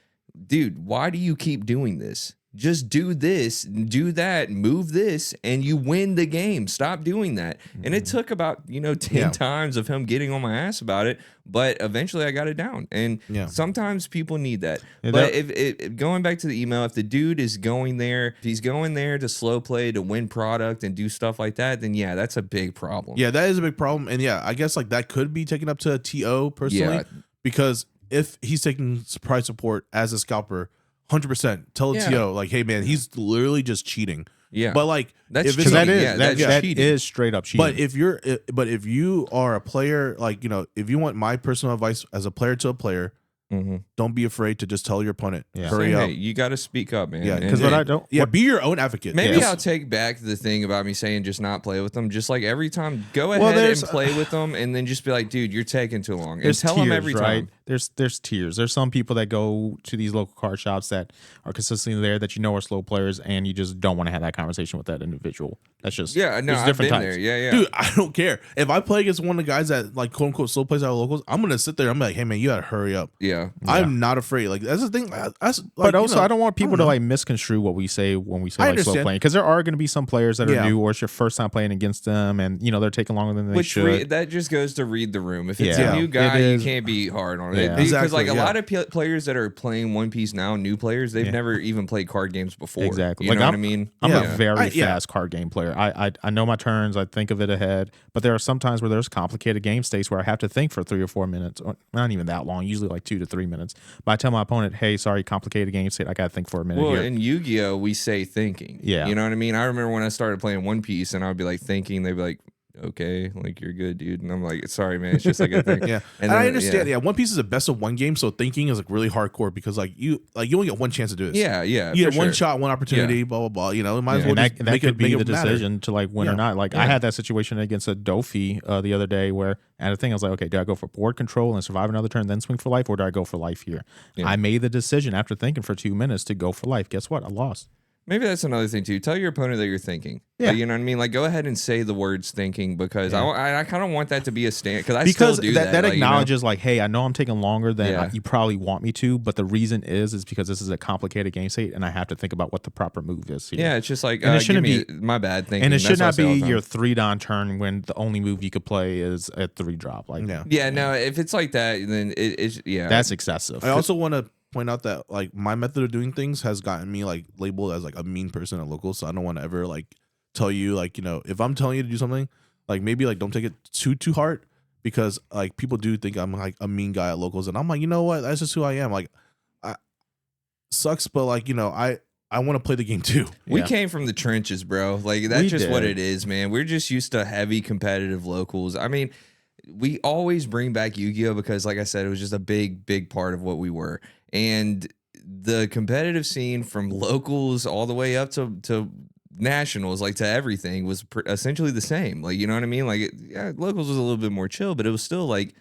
dude, why do you keep doing this? Just do this, do that, move this, and you win the game. Stop doing that. And it took about, 10 times of him getting on my ass about it, but eventually I got it down. And sometimes people need that. But if going back to the email, if the dude is going there, if he's going there to slow play, to win product and do stuff like that, then yeah, that's a big problem. Yeah, that is a big problem. And yeah, I guess like that could be taken up to a TO personally, because if he's taking surprise support as a scalper, 100% tell the TO like, hey man, he's literally just cheating. Yeah, but like that's if it's that is straight up cheating. But if you are a player, like if you want my personal advice as a player to a player, don't be afraid to just tell your opponent, hurry up. Hey, you got to speak up, man. Yeah, because be your own advocate. Maybe I'll take back the thing about me saying just not play with them. Just like every time, go ahead and play with them, and then just be like, dude, you're taking too long. And tell them every time. There's tiers. There's some people that go to these local card shops that are consistently there that are slow players, and you just don't want to have that conversation with that individual. That's just I've different been types. there. Yeah. Dude, I don't care if I play against one of the guys that like quote unquote slow plays out of locals. I'm gonna sit there. I'm like, hey man, you gotta hurry up. Yeah, I'm not afraid. Like that's the thing. But also, I don't want people to like misconstrue what we say when we say like slow playing, because there are going to be some players that are new, or it's your first time playing against them, and they're taking longer than they should. That just goes to read the room. If it's a new guy, you can't be hard on it. Because like a lot of players that are playing One Piece now, new players, they've never even played card games before. Exactly. You know what I mean? I'm a very fast card game player. I know my turns. I think of it ahead. But there are some times where there's complicated game states where I have to think for 3 or 4 minutes, or not even that long. Usually like 2 to 3 minutes. But I tell my opponent, hey, sorry, complicated game state. I got to think for a minute. Well, here. in Yu-Gi-Oh, we say thinking. Yeah. You know what I mean? I remember when I started playing One Piece, and I would be like thinking. They'd be like, okay, like you're good, dude. And I'm like, sorry, man. It's just like a thing. And then, I understand. Yeah, One Piece is a best of one game, so thinking is like really hardcore because like you only get one chance to do this. Yeah. You get one shot, one opportunity, blah blah blah. Might as well just that could be the decision matter. to like win or not. Like I had that situation against a Dofi the other day where at a thing I was like, okay, do I go for board control and survive another turn, then swing for life, or do I go for life here? I made the decision after thinking for 2 minutes to go for life. Guess what? I lost. Maybe that's another thing too. Tell your opponent that you're thinking. Yeah. You know what I mean? Like, go ahead and say the words thinking, because I kind of want that to be a stand. Because still do that. That acknowledges like, hey, I know I'm taking longer than you probably want me to, but the reason is because this is a complicated game state, and I have to think about what the proper move is here. Yeah, it's just like, and it shouldn't be my bad thinking. And it should not be your 3-don turn when the only move you could play is a 3-drop. Like, no, if it's like that, then it's that's excessive. I also want to point out that like my method of doing things has gotten me like labeled as like a mean person at locals, so I don't want to ever like tell you like if I'm telling you to do something, like maybe like don't take it too hard, because like people do think I'm like a mean guy at locals, and I'm like, you know what, that's just who I am. Like I sucks, but like I want to play the game too. We came from the trenches, bro. Like that's just what it is, man. We're just used to heavy competitive locals. I mean, we always bring back Yu-Gi-Oh because, like I said, it was just a big part of what we were. And the competitive scene from locals all the way up to nationals, like to everything, was essentially the same. Like, you know what I mean? Like, locals was a little bit more chill, but it was still like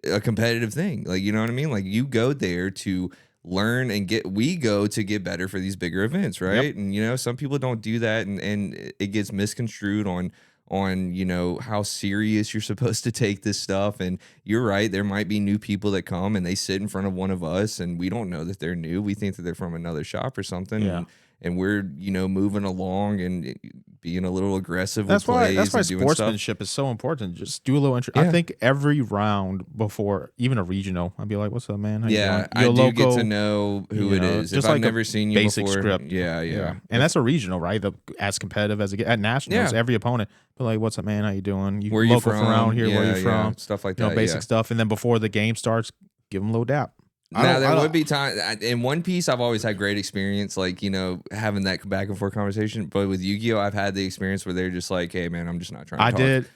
a competitive thing. Like, you know what I mean? Like, you go there to learn and we go to get better for these bigger events, right? And, some people don't do that, and it gets misconstrued on how serious you're supposed to take this stuff. And you're right, there might be new people that come and they sit in front of one of us, and we don't know that they're new. We think that they're from another shop or something. And we're moving along and being a little aggressive. That's why sportsmanship sportsmanship is so important. Just do a little intro. I think every round before even a regional, I'd be like, "What's up, man? How you doing? I do get to know who it is. Just if like I've never seen you basic before. script. Yeah. And that's a regional, right? As competitive as it gets at nationals. Every opponent, but like, "What's up, man? How you doing? Where you local from around here? Where you from? Stuff like that. Basic stuff." And then before the game starts, give them a little dap. Now there would be time in One Piece. I've always had great experience, like having that back and forth conversation. But with Yu-Gi-Oh, I've had the experience where they're just like, "Hey, man, I'm just not trying to talk."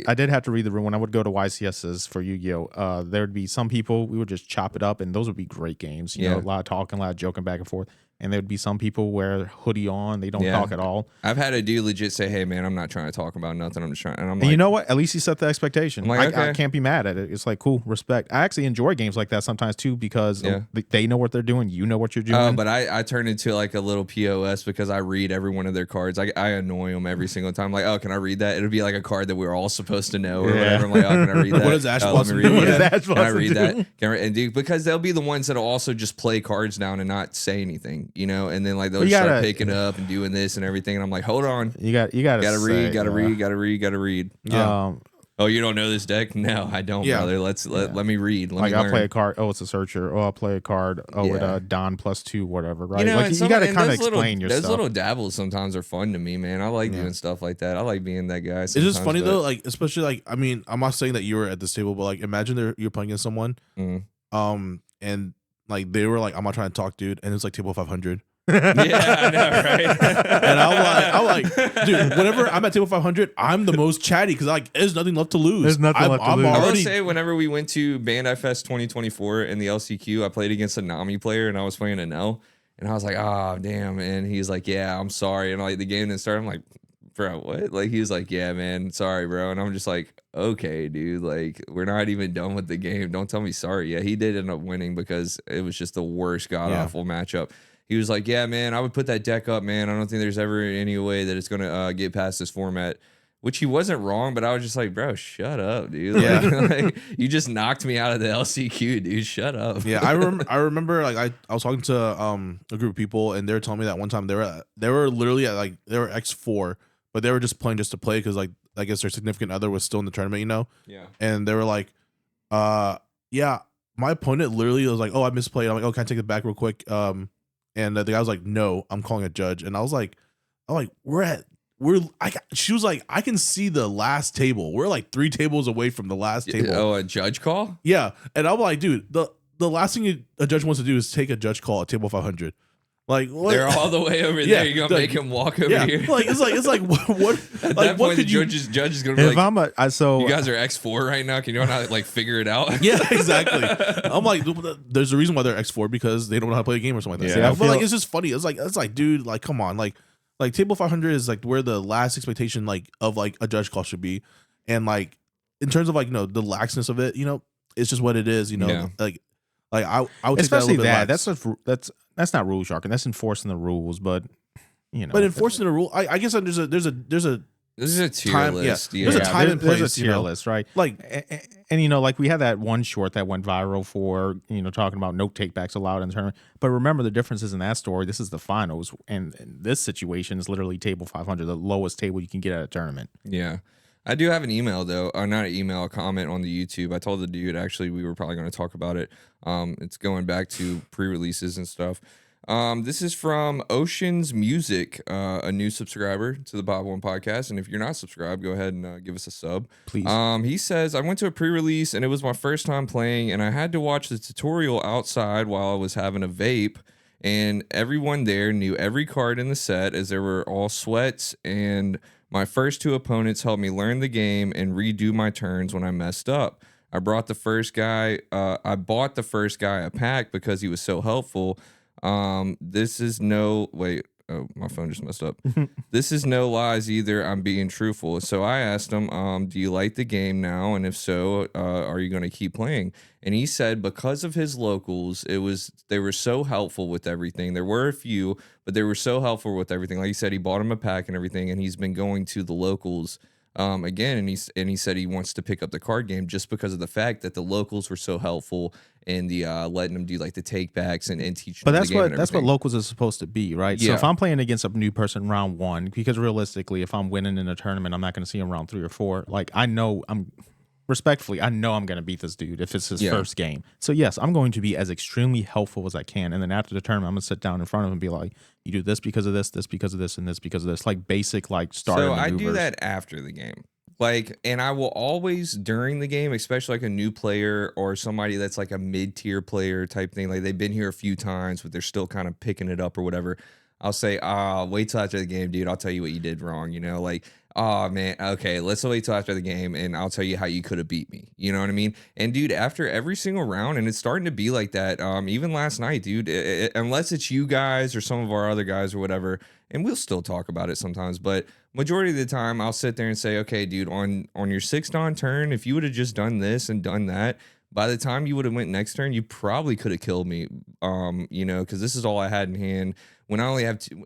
I did have to read the room when I would go to YCSs for Yu-Gi-Oh. There'd be some people we would just chop it up, and those would be great games. You know, a lot of talking, a lot of joking back and forth. And there'd be some people wear hoodie on, they don't talk at all. I've had a dude legit say, "Hey, man, I'm not trying to talk about nothing. I'm just trying." And I'm like, you know what? At least he set the expectation. Like, okay. I can't be mad at it. It's like, cool, respect. I actually enjoy games like that sometimes too because they know what they're doing. You know what you're doing. But I turn into like a little POS because I read every one of their cards. I annoy them every single time. Like, oh, can I read that? It'll be like a card that we're all supposed to know or whatever. I'm like, oh, can I read that? What does Ash Blossom do? What does Ash Can I read Blossom that? And dude, because they'll be the ones that'll also just play cards down and not say anything, and then like they'll just start picking up and doing this and everything, and I'm like, hold on, you gotta read. Yeah. Oh, you don't know this deck? No, I don't, brother. Let me read. Let me I'll learn. play a card. Oh, it's a searcher. Oh, I'll play a card. Oh, with Don +2, whatever. Right? You got to kind of explain your stuff. stuff. Those little dabbles sometimes are fun to me, man. I like doing stuff like that. I like being that guy. It's just funny though, like especially like I mean, I'm not saying that you were at this table, but like imagine you're playing against someone, and like they were like, I'm not trying to talk, dude, and it's like table 500. Yeah, I know, right? And I'm like, dude, whenever I'm at table 500, I'm the most chatty because like there's nothing left to lose. There's nothing left to lose. I will say, whenever we went to Bandai Fest 2024 in the LCQ, I played against a Nami player and I was playing an L, and I was like, oh damn, and he's like, yeah, I'm sorry, and like the game didn't start. I'm like, bro, what? Like he was like, yeah, man, sorry, bro, and I'm just like, okay, dude, like we're not even done with the game. Don't tell me sorry. Yeah, he did end up winning because it was just the worst god awful matchup. He was like, yeah, man, I would put that deck up, man. I don't think there's ever any way that it's going to get past this format, which he wasn't wrong, but I was just like, bro, shut up, dude. Yeah. Like, you just knocked me out of the LCQ, dude. Shut up. Yeah, I remember like I was talking to a group of people, and they were telling me that one time they were literally at like, they were X4, but they were just playing just to play because like I guess their significant other was still in the tournament, Yeah. And they were like, yeah, my opponent literally was like, oh, I misplayed. I'm like, oh, can I take it back real quick? And the guy was like, no, I'm calling a judge. And I was like, she was like, I can see the last table. We're like 3 tables away from the last table. Oh, a judge call? Yeah. And I'm like, dude, the last thing a judge wants to do is take a judge call at table 500. Like what? They're all the way over there. You're gonna make him walk over here. Like it's like what? At like that what point, the could you? judge is gonna be If like, you guys are X4 right now. Can you know how to like figure it out? Yeah, exactly. I'm like, there's a reason why they're X4 because they don't know how to play a game or something like that. Yeah, But like it's just funny. It's like, dude, like come on, like table 500 is like where the last expectation like of like a judge call should be, and like in terms of like the laxness of it, it's just what it is. Like I would especially take that. A little bit lax. That's not rule sharking. That's enforcing the rules. But but enforcing the rule, I guess there's a This is a tier time, list. Yeah. There's a time and place. There's a tier list, right? Like, and like we had that one short that went viral for talking about no takebacks allowed in the tournament. But remember the differences in that story. This is the finals, and this situation is literally table 500, the lowest table you can get at a tournament. Yeah. I do have an email though, or not an email, a comment on the YouTube. I told the dude actually we were probably going to talk about it. It's going back to pre-releases and stuff. This is from Ocean's Music, a new subscriber to the Pop.1 Podcast. And if you're not subscribed, go ahead and give us a sub. Please. He says, I went to a pre-release and it was my first time playing, and I had to watch the tutorial outside while I was having a vape. And everyone there knew every card in the set as they were all sweats, and my first 2 opponents helped me learn the game and redo my turns when I messed up. I bought the first guy a pack because he was so helpful. This is no wait. Oh, my phone just messed up. This is no lies either. I'm being truthful. So I asked him, do you like the game now? And if so, are you going to keep playing? And he said because of his locals, they were so helpful with everything. There were a few, but they were so helpful with everything. Like he said, he bought him a pack and everything, and he's been going to the locals again, and he said he wants to pick up the card game just because of the fact that the locals were so helpful and the letting him do like the takebacks and teach. But that's what locals is supposed to be, right? Yeah. So if I'm playing against a new person round 1, because realistically, if I'm winning in a tournament, I'm not going to see him round 3 or 4. Like I know I'm going to beat this dude if it's his first game. So yes, I'm going to be as extremely helpful as I can, and then after the tournament, I'm going to sit down in front of him and be like, you do this because of this because of this, and this because of this, like basic like starter. So maneuvers. I do that after the game. Like, and I will always during the game, especially like a new player or somebody that's like a mid-tier player type thing, like they've been here a few times, but they're still kind of picking it up or whatever. I'll say, wait till after the game, dude. I'll tell you what you did wrong. You know, like, oh man, okay, let's wait till after the game and I'll tell you how you could have beat me. You know what I mean? And dude, after every single round, and it's starting to be like that. Even last night, dude, unless it's you guys or some of our other guys or whatever, and we'll still talk about it sometimes, but majority of the time I'll sit there and say, okay, dude, on your 6th Dawn turn, if you would have just done this and done that, by the time you would have went next turn, you probably could have killed me. You know, because this is all I had in hand. When I only have two,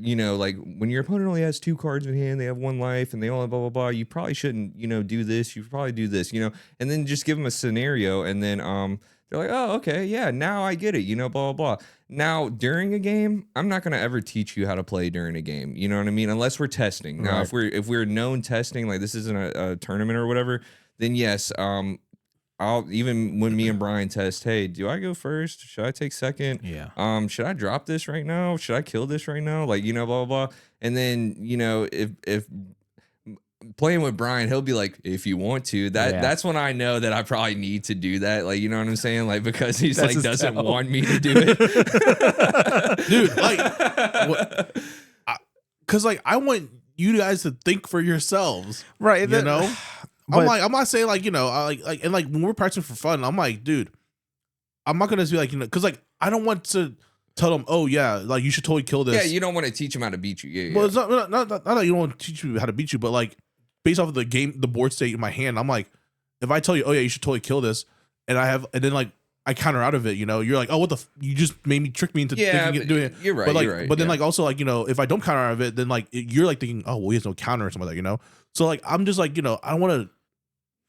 you know, like when your opponent only has 2 cards in hand, they have 1 life, and they all have blah blah blah. You probably shouldn't, you know, do this. You probably do this, you know, and then just give them a scenario, and then they're like, oh, okay, yeah, now I get it, you know, blah blah blah. Now during a game, I'm not gonna ever teach you how to play during a game. You know what I mean? Unless we're testing. Now, Right. if we're known testing, like this isn't a tournament or whatever, then yes, I'll even when me and Brian test, hey, do I go first? Should I take second? Yeah. Should I drop this right now? Should I kill this right now? Like, you know, blah blah blah. And then, you know, if playing with Brian, he'll be like, if you want to, that's when I know that I probably need to do that. Like, you know what I'm saying? Like, because he's That's like his doesn't tell. want me to do it. Dude, like, because like I want you guys to think for yourselves, Right. you know. But- I'm not saying like, you know, like and like when we're practicing for fun, I'm like, dude, I'm not gonna be like, you know, because like I don't want to tell them, oh yeah, like you should totally kill this. Yeah, you don't want to teach him how to beat you. Yeah, Well, it's not that you don't want to teach you how to beat you, but like based off of the board state in my hand, I'm like, if I tell you, oh yeah, you should totally kill this, and then like I counter out of it, you know, you're like, oh, what you just made me trick me into thinking doing it. You're right. But like, you're right, but then yeah. like also like, you know, if I don't counter out of it, then like you're like thinking, oh, well, he has no counter or something like that, you know. So like I'm just like, you know, I don't want to,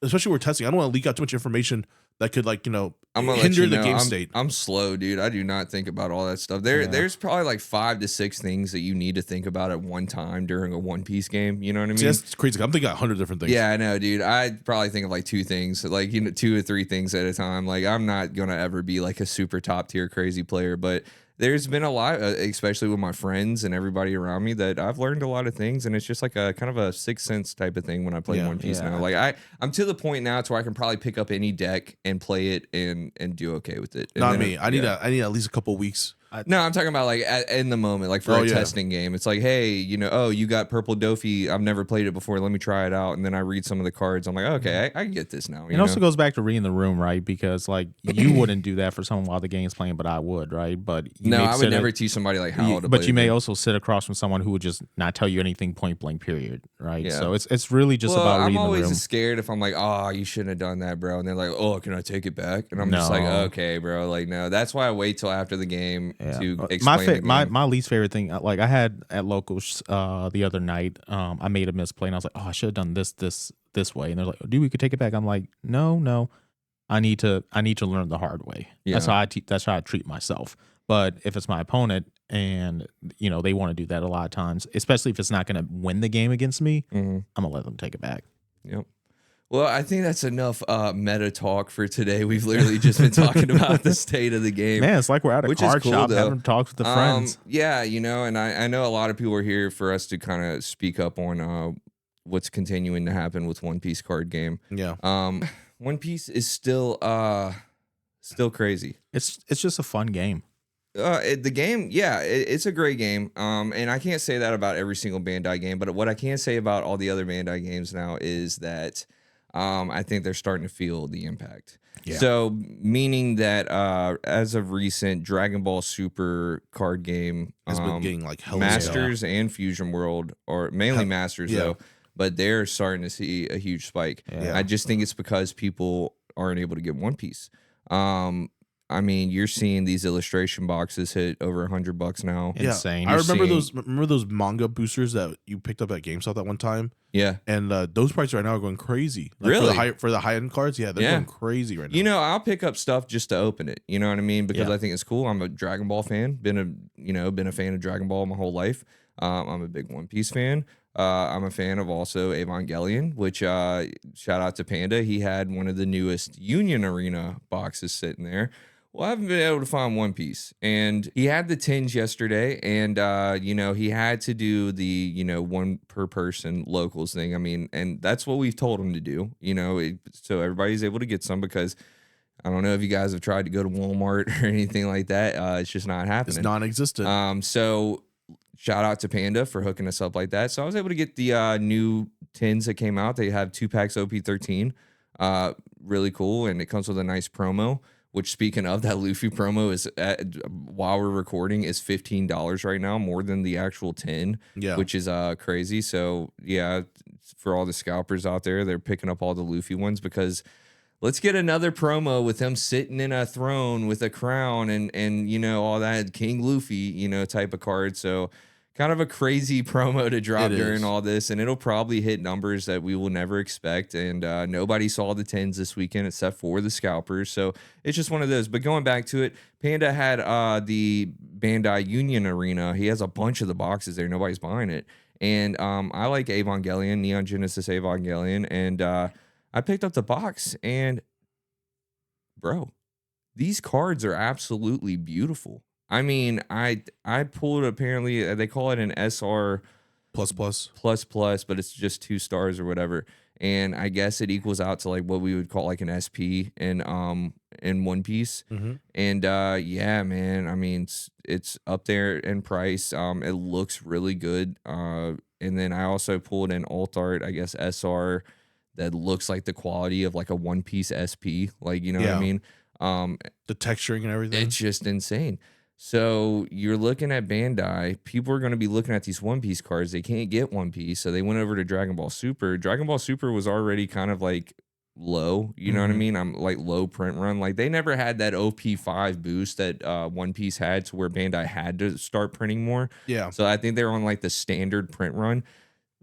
especially when we're testing, I don't want to leak out too much information that could like, you know, I'm gonna hinder let you the know, game I'm, state. I'm slow, dude. I do not think about all that stuff. There's probably like 5 to 6 things that you need to think about at one time during a One Piece game. You know what I mean? See, that's crazy. I'm thinking 100 different things. Yeah, I know, dude. I probably think of like 2 things, like, you know, 2 or 3 things at a time. Like, I'm not gonna ever be like a super top tier crazy player, but there's been a lot, especially with my friends and everybody around me, that I've learned a lot of things, and it's just like a kind of a sixth sense type of thing when I play One Piece now. Like I'm to the point now to where I can probably pick up any deck and play it and do okay with it. And Not then, me. I need at least a couple of weeks. No, I'm talking about like in the moment, like for a yeah. testing game. It's like, hey, you know, oh, you got Purple Dofi. I've never played it before. Let me try it out. And then I read some of the cards. I'm like, okay, I get this now. It also goes back to reading the room, right? Because like you wouldn't do that for someone while the game's playing, but I would, right? But you no, may I would sit never at- teach somebody like how to. But play you the may game. also sit across from someone who would just not tell you anything point blank. Period. Right. Yeah. So it's really just about I'm reading the always room. scared if I'm like, oh, you shouldn't have done that, bro. And they're like, oh, can I take it back? And I'm just like, No. okay, bro. Like, no. That's why I wait till after the game to explain my the game. my least favorite thing, like I had at locals the other night, I made a misplay and I was like, oh, I should have done this way, and they're like, dude, we could take it back. I'm like, no, I need to learn the hard way. Yeah. That's how I treat myself. But if it's my opponent and you know they want to do that a lot of times, especially if it's not going to win the game against me, I'm gonna let them take it back. Yep. Well, I think that's enough meta talk for today. We've literally just been talking about the state of the game. Man, it's like we're at a Which is card cool, shop though. having talks with the friends. Yeah, you know, and I know a lot of people are here for us to kind of speak up on what's continuing to happen with One Piece card game. Yeah. One Piece is still crazy. It's just a fun game. The game, yeah, it's a great game. And I can't say that about every single Bandai game, but what I can say about all the other Bandai games now is that I think they're starting to feel the impact. Yeah. So meaning that as of recent, Dragon Ball Super card game Has been getting like hell Masters and Fusion World, or mainly Masters yeah. though, but they're starting to see a huge spike. Yeah. I just think it's because people aren't able to get One Piece. I mean, you're seeing these illustration boxes hit over $100 now. Yeah. Insane. I You're remember those manga boosters that you picked up at GameStop that one time, Yeah. and those prices right now are going crazy. Like Really? for the high end cards, yeah, they're Yeah. going crazy right now. You know, I'll pick up stuff just to open it. You know what I mean? Because Yeah. I think it's cool. I'm a Dragon Ball fan. Been a fan of Dragon Ball my whole life. I'm a big One Piece fan. I'm a fan of also Evangelion, which shout out to Panda. He had one of the newest Union Arena boxes sitting there. Well, I haven't been able to find One Piece, and he had the tins yesterday, and he had to do the one per person locals thing. I mean, and that's what we've told him to do. So everybody's able to get some because I don't know if you guys have tried to go to Walmart or anything like that. It's just not happening. It's non-existent. So shout out to Panda for hooking us up like that. So I was able to get the new tins that came out. They have 2 packs OP13. Really cool, and it comes with a nice promo. Which, speaking of, that Luffy promo is while we're recording is $15 right now, more than the actual 10, which is crazy. So yeah, for all the scalpers out there, they're picking up all the Luffy ones because let's get another promo with him sitting in a throne with a crown and all that King Luffy type of card. So kind of a crazy promo to drop during all this, and it'll probably hit numbers that we will never expect. And nobody saw the 10s this weekend except for the scalpers, so it's just one of those. But going back to it, Panda had the Bandai Union Arena. He has a bunch of the boxes there. Nobody's buying it, and I like Evangelion, Neon Genesis Evangelion, and I picked up the box, and bro, these cards are absolutely beautiful. I mean, I pulled, apparently they call it an SR plus, but it's just 2 stars or whatever. And I guess it equals out to like what we would call like an SP in One Piece. Mm-hmm. And yeah, man, I mean, it's up there in price. It looks really good. And then I also pulled an alt art, I guess SR, that looks like the quality of like a One Piece SP. Like, you know what I mean? The texturing and everything. It's just insane. So you're looking at Bandai. People are going to be looking at these One Piece cards. They can't get One Piece, so they went over to Dragon Ball Super. Dragon Ball Super was already kind of like low. You know what I mean? I'm like low print run. Like they never had that OP5 boost that One Piece had, to where Bandai had to start printing more. Yeah. So I think they're on like the standard print run.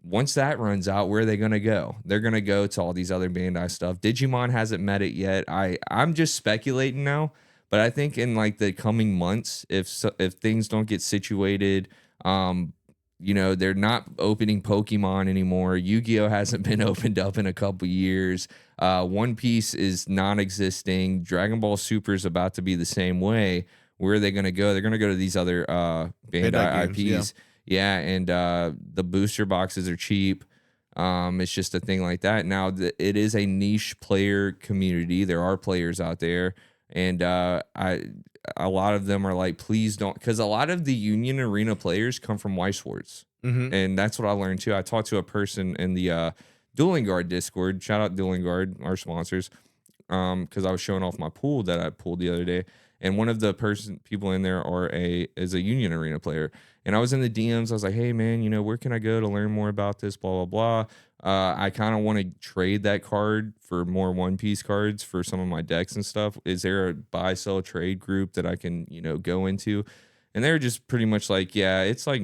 Once that runs out, where are they going to go? They're going to go to all these other Bandai stuff. Digimon hasn't met it yet. I'm just speculating now. But I think in like the coming months, if things don't get situated, they're not opening Pokemon anymore. Yu-Gi-Oh hasn't been opened up in a couple years. One Piece is non-existing. Dragon Ball Super is about to be the same way. Where are they going to go? They're going to go to these other Bandai IPs. Yeah, and the booster boxes are cheap. It's just a thing like that. Now, it is a niche player community. There are players out there. And a lot of them are like, please don't, because a lot of the Union Arena players come from Weisschwartz. And that's what I learned too. I talked to a person in the Dueling Guard Discord. Shout out Dueling Guard, our sponsors, because I was showing off my pool that I pulled the other day. And one of the people in there is a Union Arena player. And I was in the DMs. I was like, hey, man, where can I go to learn more about this, blah, blah, blah. I kind of want to trade that card for more One Piece cards for some of my decks and stuff. Is there a buy, sell, trade group that I can, go into? And they were just pretty much like, yeah, it's like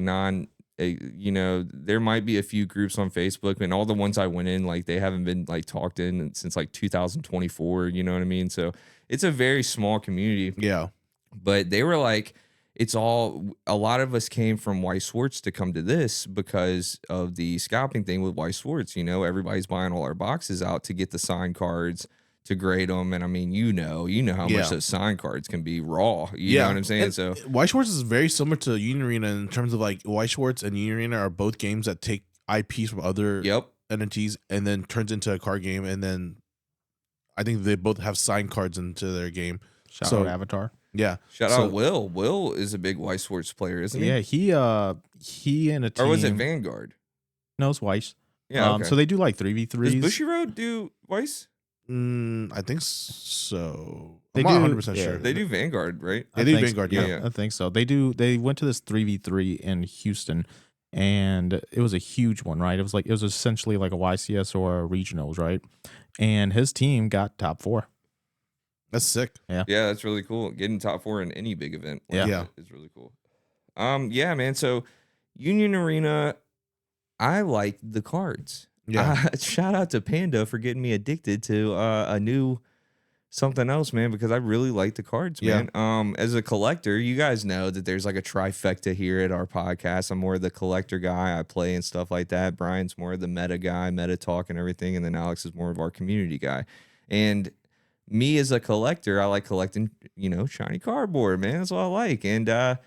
there might be a few groups on Facebook, and all the ones I went in, like they haven't been like talked in since like 2024. You know what I mean? So it's a very small community. Yeah. But they were like, a lot of us came from Weisschwartz to come to this because of the scalping thing with Weisschwartz. Everybody's buying all our boxes out to get the signed cards to grade them. And I mean, how much those signed cards can be raw. You know what I'm saying? And so Weisschwartz is very similar to Union Arena in terms of like Weisschwartz and Union Arena are both games that take IPs from other entities and then turns into a card game. And then I think they both have signed cards into their game. Shout out Avatar. Yeah. Shout out Will. Will is a big Weisschwartz player, isn't he? Yeah, he and a team. Or was it Vanguard? No, it's Weiss. Yeah. Okay. So they do like 3v3s. Does Bushiroad do Weiss? I think so. I'm not do- 100% yeah. sure. They do Vanguard, right? They do Vanguard, yeah. I think so. They went to this 3v3 in Houston, and it was a huge one, right? It was essentially like a YCS or a regionals, right? And his team got top 4. That's sick. Yeah, that's really cool. Getting top 4 in any big event is really cool. Yeah, man. So Union Arena, I like the cards. Yeah. Shout out to Panda for getting me addicted to a new something else, man, because I really like the cards, man. As a collector, you guys know that there's like a trifecta here at our podcast. I'm more the collector guy. I play and stuff like that. Brian's more the meta guy, meta talk and everything. And then Alex is more of our community guy. And me as a collector, I like collecting, shiny cardboard, man. That's what I like. And I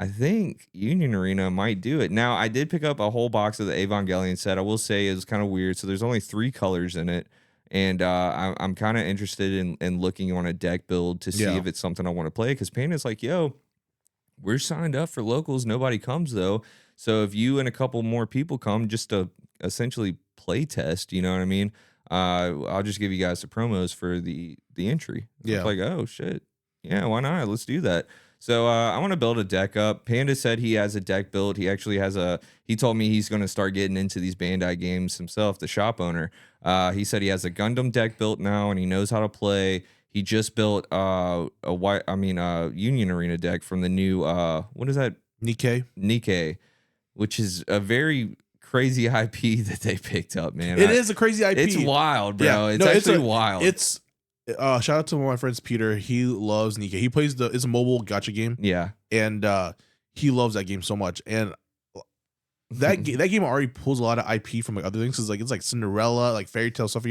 think Union Arena might do it. Now, I did pick up a whole box of the Evangelion set. I will say it was kind of weird. So there's only 3 colors in it. And I'm kind of interested in looking on a deck build to see if it's something I want to play. Because Panda's like, yo, we're signed up for locals. Nobody comes, though. So if you and a couple more people come just to essentially play test, you know what I mean? I'll just give you guys the promos for the entry. So it's like, oh, shit. Yeah, why not? Let's do that. So I want to build a deck up. Panda said he has a deck built. He actually has he told me he's going to start getting into these Bandai games himself, the shop owner. He said he has a Gundam deck built now and he knows how to play. He just built a Union Arena deck from the new, what is that? Nikkei, which is a very crazy IP that they picked up, man. It is a crazy IP. It's wild, bro. It's actually wild. It's shout out to one of my friends, Peter. He loves Nikkei. He plays it's a mobile gacha game. Yeah. And he loves that game so much. And that game already pulls a lot of IP from like other things. It's like Cinderella, like fairy tale stuff,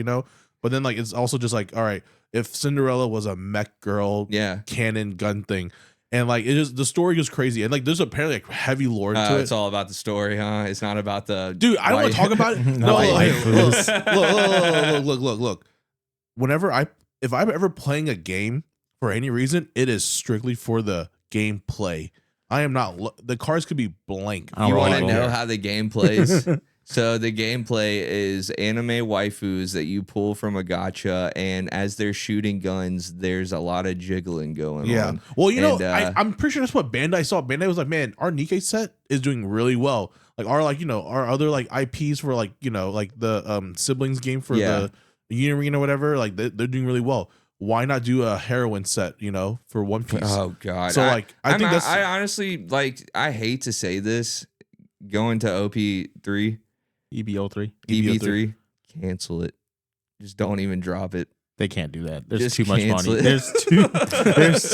But then like it's also just like, all right, if Cinderella was a mech girl, cannon gun thing. And like the story goes crazy. And like there's apparently like heavy lore into it. It's all about the story, huh? It's not about the dude, I don't want to talk about it. Look. If I'm ever playing a game for any reason, it is strictly for the gameplay. I am not. The cards could be blank. You want to know how the game plays? So the gameplay is anime waifus that you pull from a gacha, and as they're shooting guns, there's a lot of jiggling going on. Well, I'm pretty sure that's what Bandai saw. Bandai was like, man, our Nikkei set is doing really well. Like our our other like IPs for like the siblings game for the Union Arena or whatever, like they're doing really well. Why not do a heroine set, for One Piece? Oh God. So I honestly I hate to say this, going to OP3. EB03, cancel it. Just don't even drop it. They can't do that. There's Just too much money. it. There's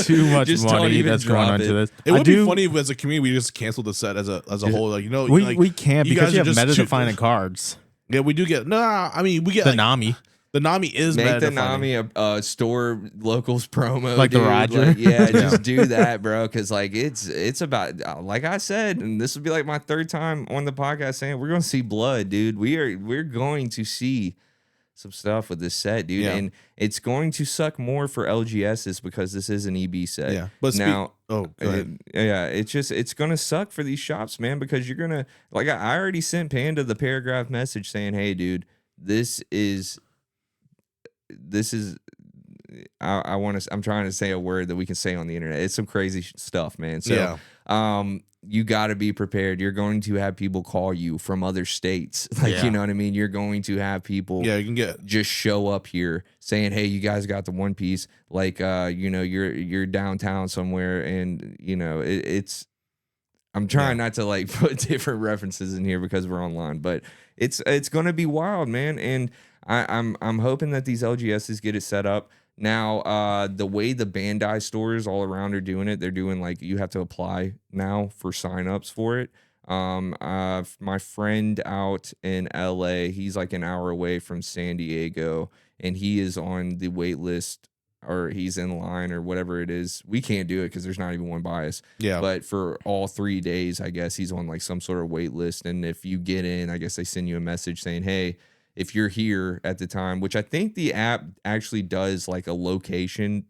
too much Just don't money even that's going drop on it. to this. It would be funny if as a community we just canceled the set as a whole. Like we can't because you have just meta defining cards. Yeah, we do get. We get the Nami. The Nami is make the Nami a store locals promo, like dude. the Roger. Like, just do that, bro. Because like it's about like I said, and this will be like my 3rd time on the podcast saying we're gonna see blood, dude. We're going to see some stuff with this set, dude, and it's going to suck more for LGSs because this is an EB set. Yeah, but now, go ahead. It's gonna suck for these shops, man, because you're gonna like I already sent Panda the paragraph message saying, hey, dude, this is. I'm trying to say a word that we can say on the internet. It's some crazy stuff, man. So you got to be prepared. You're going to have people call you from other states. Like, you know what I mean? You're going to have people you can just show up here saying, hey, you guys got the One Piece. Like, you're downtown somewhere and, it's I'm trying not to like put different references in here because we're online, but it's going to be wild, man. And I'm hoping that these LGSs get it set up. Now, the way the Bandai stores all around are doing it, they're doing like you have to apply now for signups for it. My friend out in LA, he's like an hour away from San Diego, and he is on the wait list or he's in line or whatever it is. We can't do it because there's not even one bias. Yeah. But for all 3 days, I guess he's on like some sort of wait list. And if you get in, I guess they send you a message saying, hey, if you're here at the time, which I think the app actually does like a location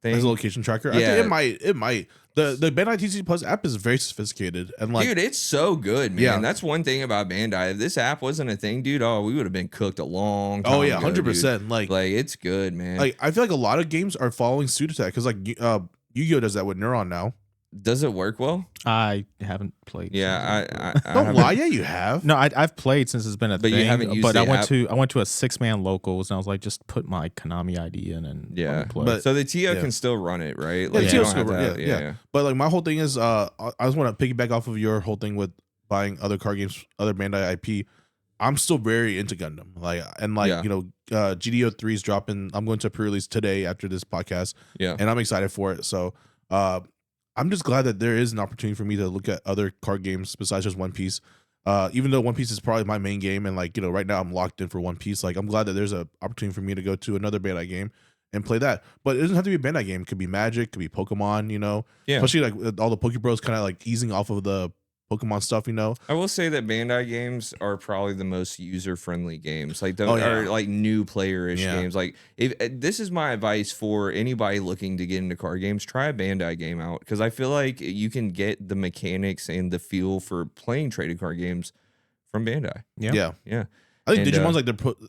thing. As a location tracker. Yeah. I think it might. The Bandai TCG Plus app is very sophisticated and like, dude, it's so good, man. Yeah. That's one thing about Bandai. If this app wasn't a thing, dude, we would have been cooked a long time. Oh yeah, ago, 100%. dude. Like it's good, man. Like I feel like a lot of games are following suit to that because like Yu-Gi-Oh does that with Neuron now. Does it work well? I haven't played. Yeah, I don't lie. Yeah, you have. No, I've played since it's been a thing. But you haven't used But the I went app? to a 6-man locals and I was like, just put my Konami ID in and let me play. But- so the TO yeah. can still run it, right? Yeah, Like, you TO don't still have to run- have- yeah. But like my whole thing is, I just want to piggyback off of your whole thing with buying other card games, other Bandai IP. I'm still very into Gundam, GDO 3 is dropping. I'm going to pre-release today after this podcast, and I'm excited for it. So, I'm just glad that there is an opportunity for me to look at other card games besides just One Piece. Even though One Piece is probably my main game, and right now I'm locked in for One Piece. Like I'm glad that there's an opportunity for me to go to another Bandai game and play that. But it doesn't have to be a Bandai game. It could be Magic, it could be Pokemon, you know. Yeah. Especially like with all the Pokebros kind of like easing off of the Pokemon stuff, you know. I will say that Bandai games are probably the most user-friendly games. Like Oh, yeah. are like new player-ish Yeah. games. Like if this is my advice for anybody looking to get into card games, try a Bandai game out because I feel like you can get the mechanics and the feel for playing trading card games from Bandai. Yeah. Yeah. I think And, Digimon's like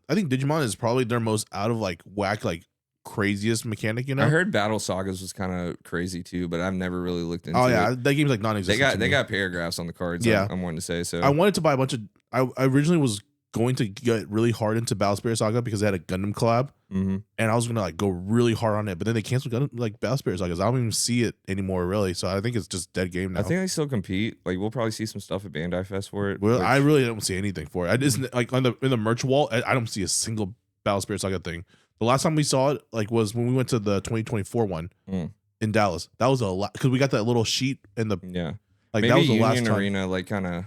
I think Digimon is probably their most out of like whack, like craziest mechanic, you know. I heard Battle Sagas was kind of crazy too, but I've never really looked into Oh it. yeah, that game's like non-existent. They got paragraphs on the cards. Yeah. I'm wanting to say so. I wanted to buy a bunch of. I originally was going to get really hard into Battle Spirit Saga because they had a Gundam collab, and I was gonna like go really hard on it. But then they canceled Gundam, like Battle Spirit Saga. I don't even see it anymore, really. So I think it's just dead game now. I think they still compete. Like we'll probably see some stuff at Bandai Fest for it. Well, which- I really don't see anything for it. I just like in the merch wall. I don't see a single Battle Spirit Saga thing. The last time we saw it like was when we went to the 2024 one in Dallas. That was a lot because we got that little sheet and the yeah. like Maybe that was the Union last time. Arena like kind of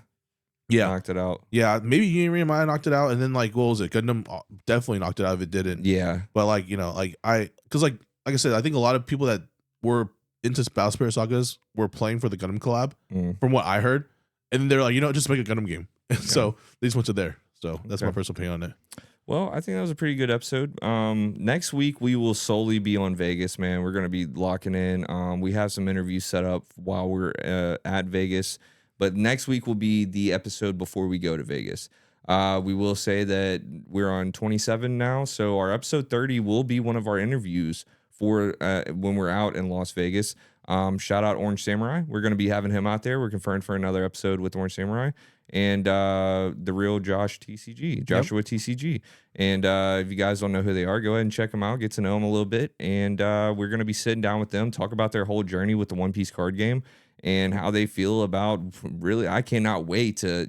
Yeah, knocked it out. yeah. Maybe Union Arena might have knocked it out, and then like what was it? Gundam definitely knocked it out if it didn't. Yeah. But like you know, like because like I said, I think a lot of people that were into Battle Spirit Sagas were playing for the Gundam collab, from what I heard, and then they're like, you know, just make a Gundam game. So they just went to there. So that's my personal opinion on it. Well, I think that was a pretty good episode. Next week we will solely be on Vegas, man. We're gonna be locking in. We have some interviews set up while we're at Vegas, but next week will be the episode before we go to Vegas. We will say that we're on 27 now, so our episode 30 will be one of our interviews for when we're out in Las Vegas. Shout out Orange Samurai. We're going to be having him out there. We're confirmed for another episode with Orange Samurai and the real Joshua TCG. And if you guys don't know who they are, go ahead and check them out, get to know them a little bit. And we're going to be sitting down with them, talk about their whole journey with the One Piece card game and how they feel about really. I cannot wait to,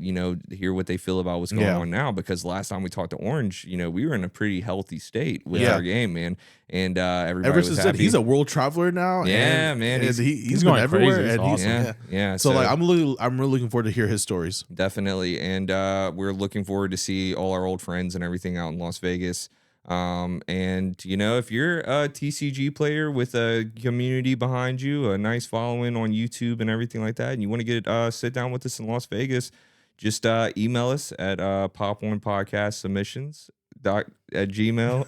hear what they feel about what's going on now, because last time we talked to Orange, we were in a pretty healthy state with our game, man. And everybody Ever was since happy. then, he's a world traveler now. Yeah, and, man, and he's going going everywhere. crazy. It's And he's, awesome. yeah. So like, I'm really looking forward to hear his stories. Definitely. And we're looking forward to see all our old friends and everything out in Las Vegas. And if you're a TCG player with a community behind you, a nice following on YouTube and everything like that, and you want to get sit down with us in Las Vegas, just email us at Pop.1 Podcast submissions at Gmail.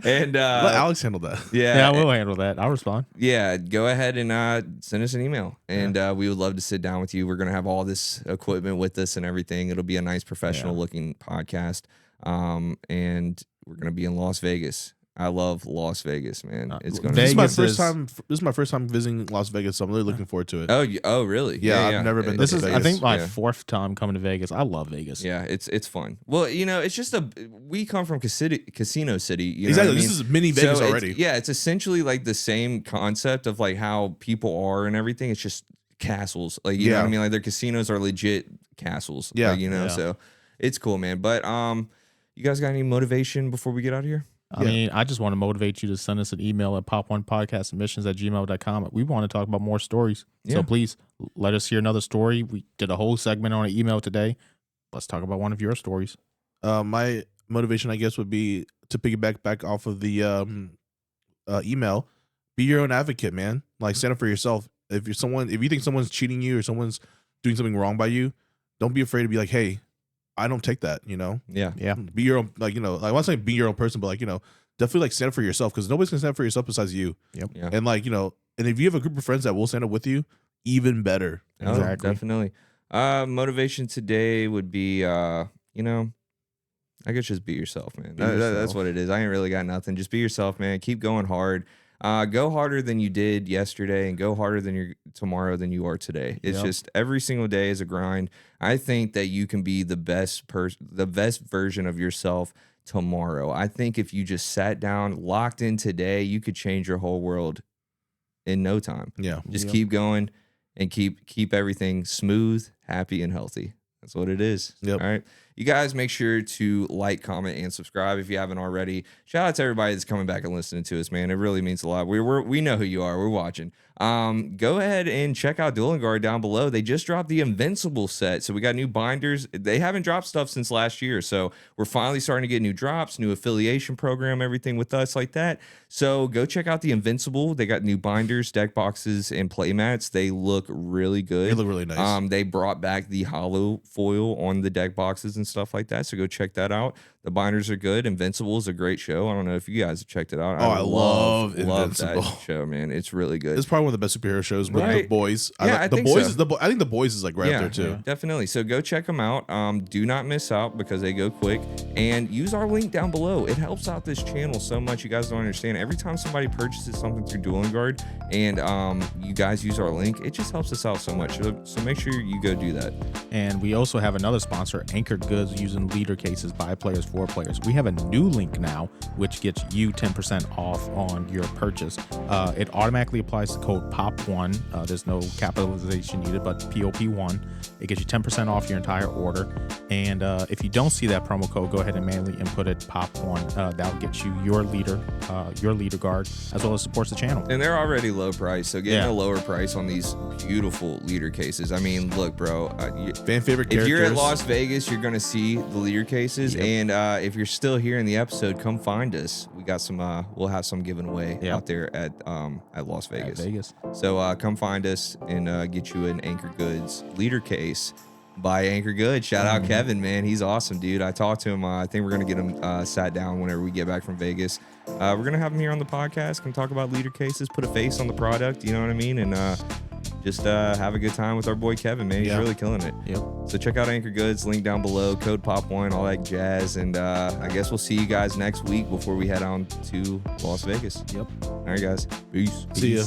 And Let Alex handle that. Yeah, we'll handle that. I'll respond. Yeah, go ahead and send us an email, and we would love to sit down with you. We're gonna have all this equipment with us and everything. It'll be a nice professional looking podcast. And we're gonna be in Las Vegas. I love Las Vegas, man. It's gonna. This Vegas is my first time visiting Las Vegas, so I'm really looking forward to it. Oh, really? Yeah, I've never been to This is, Vegas. I think, my fourth time coming to Vegas. I love Vegas. Yeah, it's fun. Well, it's just we come from Casino City. You know Exactly. what I This mean? is mini Vegas So already. it's essentially like the same concept of like how people are and everything. It's just castles. Like you know what I mean? Like their casinos are legit castles. Yeah. Like, so it's cool, man. But you guys got any motivation before we get out of here? I mean, I just want to motivate you to send us an email at pop1podcastsubmissions@gmail.com. We want to talk about more stories. Yeah. So please let us hear another story. We did a whole segment on an email today. Let's talk about one of your stories. My motivation, I guess, would be to piggyback back off of the email. Be your own advocate, man. Like stand up for yourself. If you think someone's cheating you or someone's doing something wrong by you, don't be afraid to be like, hey, I don't take that, Yeah. Yeah. Be your own, like, I want to say be your own person, but like, definitely like stand up for yourself, because nobody's gonna stand up for yourself besides you. Yep. Yeah. And like, and if you have a group of friends that will stand up with you, even better. Oh, Exactly. definitely. Motivation today would be, I guess just be yourself, man. That's yourself. what it is. I ain't really got nothing. Just be yourself, man. Keep going hard. Go harder than you did yesterday, and go harder than tomorrow than you are today. It's just every single day is a grind. I think that you can be the best version of yourself tomorrow. I think if you just sat down, locked in today, you could change your whole world in no time. Yeah. Just keep going and keep everything smooth, happy, and healthy. That's what it is. Yep. All right. you guys make sure to like, comment, and subscribe if you haven't already. Shout out to everybody that's coming back and listening to us, man. It really means a lot. We know who you are. We're watching. Go ahead and check out Dueling Guard down below. They just dropped the Invincible set, so we got new binders. They haven't dropped stuff since last year, so we're finally starting to get new drops, new affiliation program, everything with us like that. So go check out the Invincible. They got new binders, deck boxes, and playmats. They look really good. They look really nice. They brought back the hollow foil on the deck boxes and stuff like that, so go check that out. The binders are good. Invincible is a great show. I don't know if you guys have checked it out. I love that show, man. It's really good. It's probably one of the best superhero shows with Right. The Boys. Yeah, I think so. I think The Boys is like right up there too. Definitely. So go check them out. Do not miss out because they go quick. And use our link down below. It helps out this channel so much. You guys don't understand. Every time somebody purchases something through Dueling Guard and you guys use our link, it just helps us out so much. So make sure you go do that. And we also have another sponsor, Anchor Goods, using leader cases by players for players. We have a new link now, which gets you 10% off on your purchase. It automatically applies the code POP1. There's no capitalization needed, but POP1. It gets you 10% off your entire order. And if you don't see that promo code, go ahead and manually input it POP1. That'll get you your leader guard, as well as supports the channel. And they're already low price, so getting a lower price on these beautiful leader cases. I mean, look, bro. Fan favorite characters. If you're at Las Vegas, you're gonna see the leader cases, and if you're still here in the episode, come find us. We got some. We'll have some given away out there at Las Vegas. So come find us and get you an Anchor Goods leader case by Anchor Goods. Shout out Kevin, man. He's awesome, dude. I talked to him. I think we're gonna get him sat down whenever we get back from Vegas. We're gonna have him here on the podcast. Come talk about leader cases, put a face on the product. You know what I mean? And just have a good time with our boy Kevin, man. He's really killing it. Yep. So check out Anchor Goods, link down below, code POP1, all that jazz. And I guess we'll see you guys next week before we head on to Las Vegas. Yep. All right, guys. Peace. See ya.